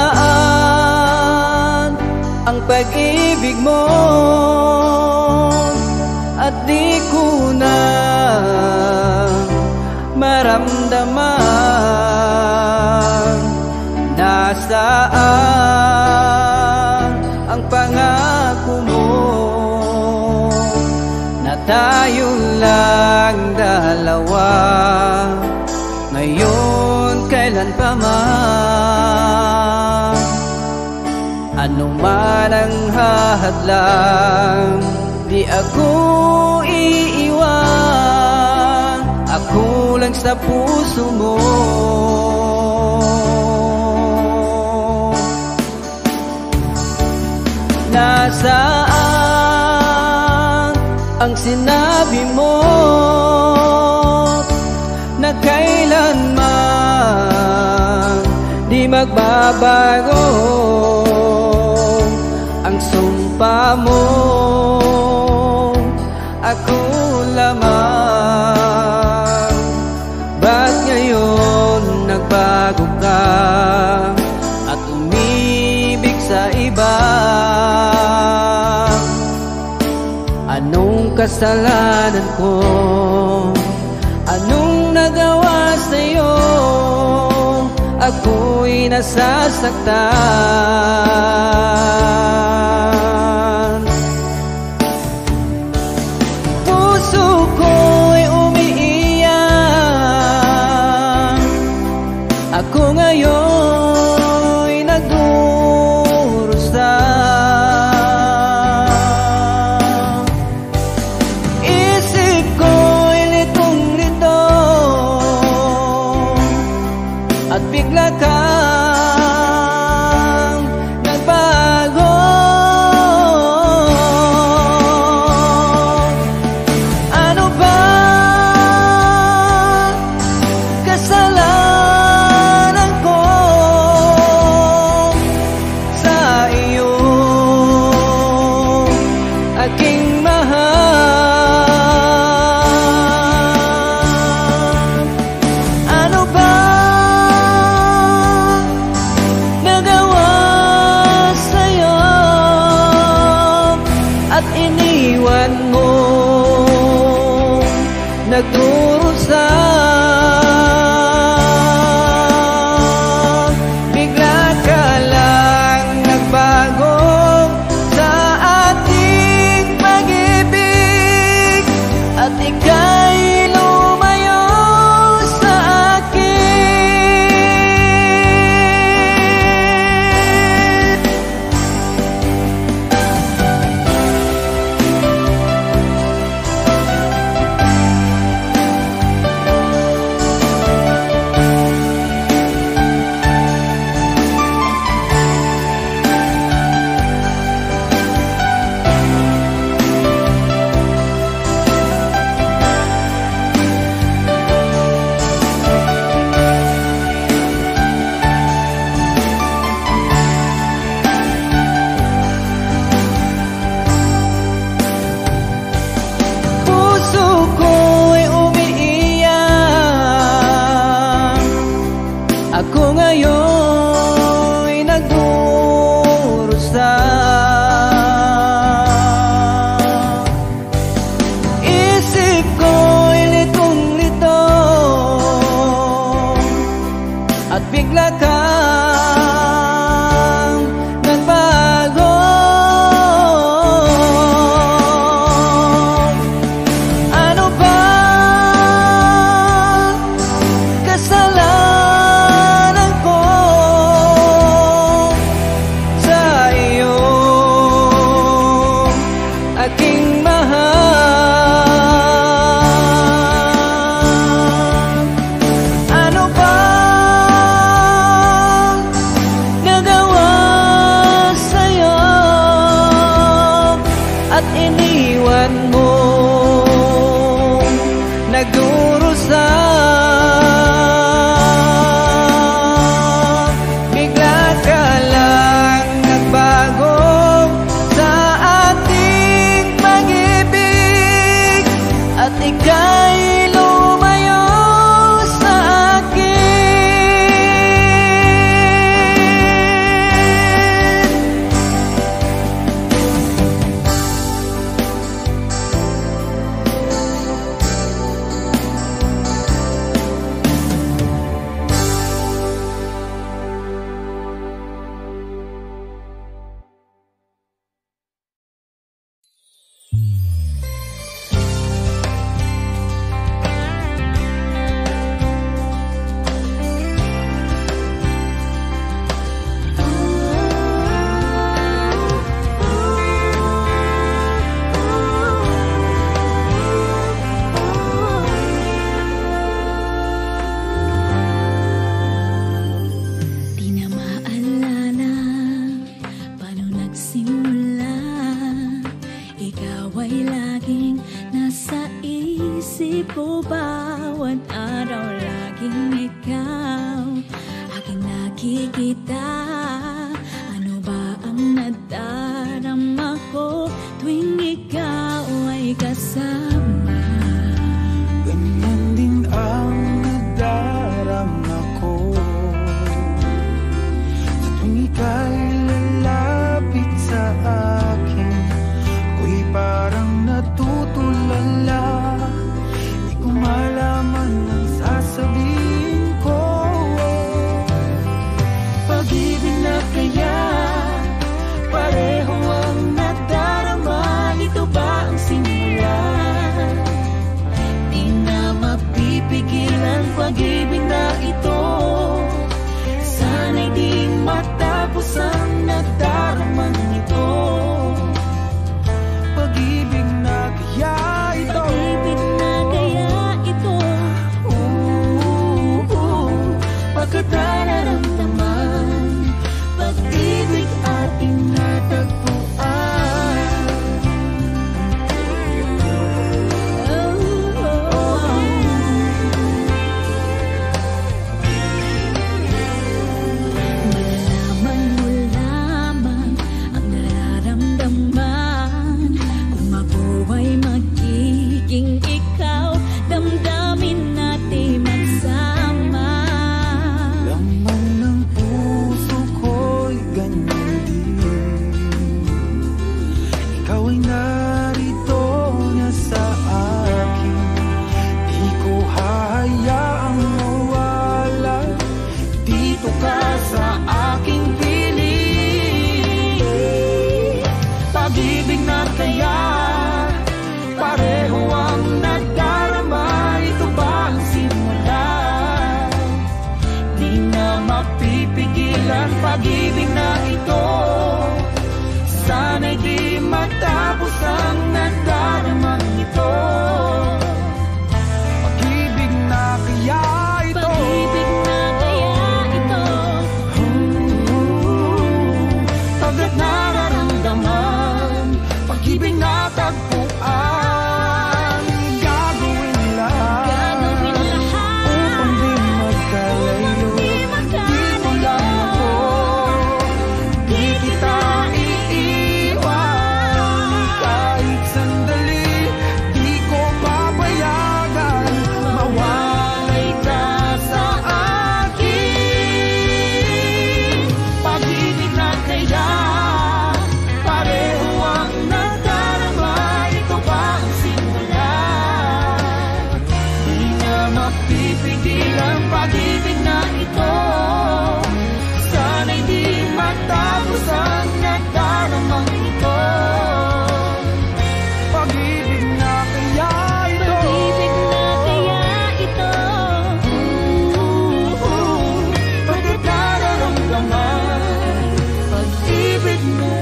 ang pag-ibig mo at di ko na maramdaman? Nasaan ang pangako mo na tayo lang dalawa? Ngayon, kailan pa man, ano man ang hahadlang, di ako iiwan. Ako lang sa puso mo. Nasaan ang sinabi mo na kailanman di magbabago ang sumpa mo? Ako lamang. Ba't ngayon nagbago ka at umibig sa iba? Anong kasalanan ko? Anong nagawa sa'yo? Ako'y nasasaktan. Puso ko'y umiiyak. Ako ngayon'y nagdurusa. Isip ko'y litong-lito at bigla kang nagbago. Ano ba kasalanan ko sa iyo, aking mahal? Ano ba at iniwan mo, nagdurusa? Bigla ka lang nagbago sa ating pag-ibig at ika'y lumayo sa akin. Puso ko'y umiiyak. Ako ngayon'y nagdurusa. Isip ko'y litong-lito at bigla kang nagbago. Ano ba kasalanan ko sa iyo, aking mahal? Ano ba nagawa sa'yo at iniwan mo, nagdurusa? Bakit nararamdaman pag-ibig ating natagpuan? Malalaman mo lamang ang nararamdaman. Kung ako ay magiging ikaw, damdamin natin magsama. Laman ng puso ko'y ganyan din. Ikaw ay narito na sa akin. Di ko hahayaang mawala. Dito ka sa aking piling. Pag-ibig na kaya pareho ang nadarama. Ito ba ang simula? Di na mapipigilan pag-ibig na ito. Sana'y di matapos ang nadaramang ito. Pag-ibig na kaya ito. Pag-ibig na kaya ito. Pagkat nararamdaman pag-ibig na tagpuan. Gagawin lahat upang di magkalayo. Dito lang ako, di kita iiwan. Kahit sandali, di ko papayagan mawalay ka sa akin. Pag-ibig na kaya pareho ang nadarama. Ito ba ang simula? Di na mapipigilan pag-ibig na ito. Sana'y di matapos ang nadaramang ito. Pag-ibig na kaya ito. Pag-ibig na kaya ito. Pagkat nararamdaman pag-ibig na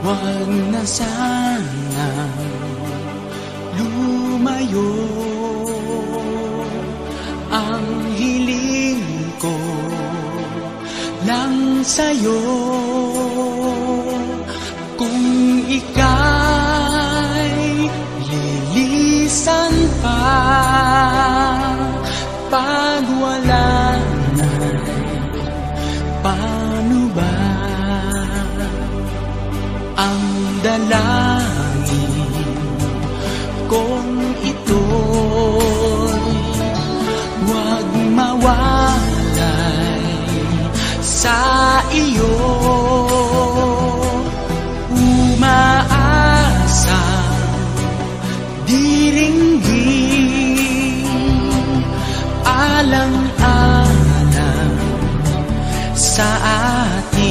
Huwag na sana lumayo. Ang hiling ko lang sa'yo. Kung ika'y lilisan pa, pag wala na, paano ba? Ang dalangin kong ito'y huwag mawalay sa iyo. Umaasang diringgin, alang-alang sa atin.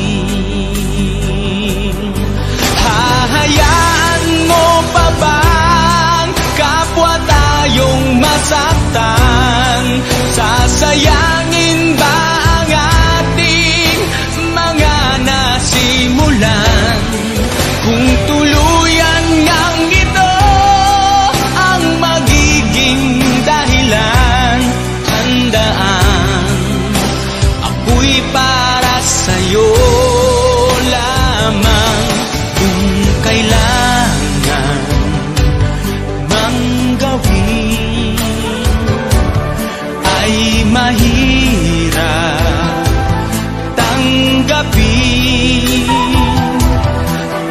Hahayaan mo pa bang kapwa tayong masaktan? Sasayangin ba ang ating mga nasimulan? Kung tuluyan ngang ito ang magiging dahilan, handaan ako'y para sa'yo lamang. Kung kailangan mang gawin ay mahirap tanggapin.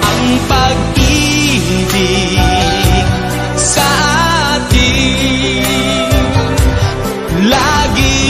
Ang pag-ibig sa atin lagi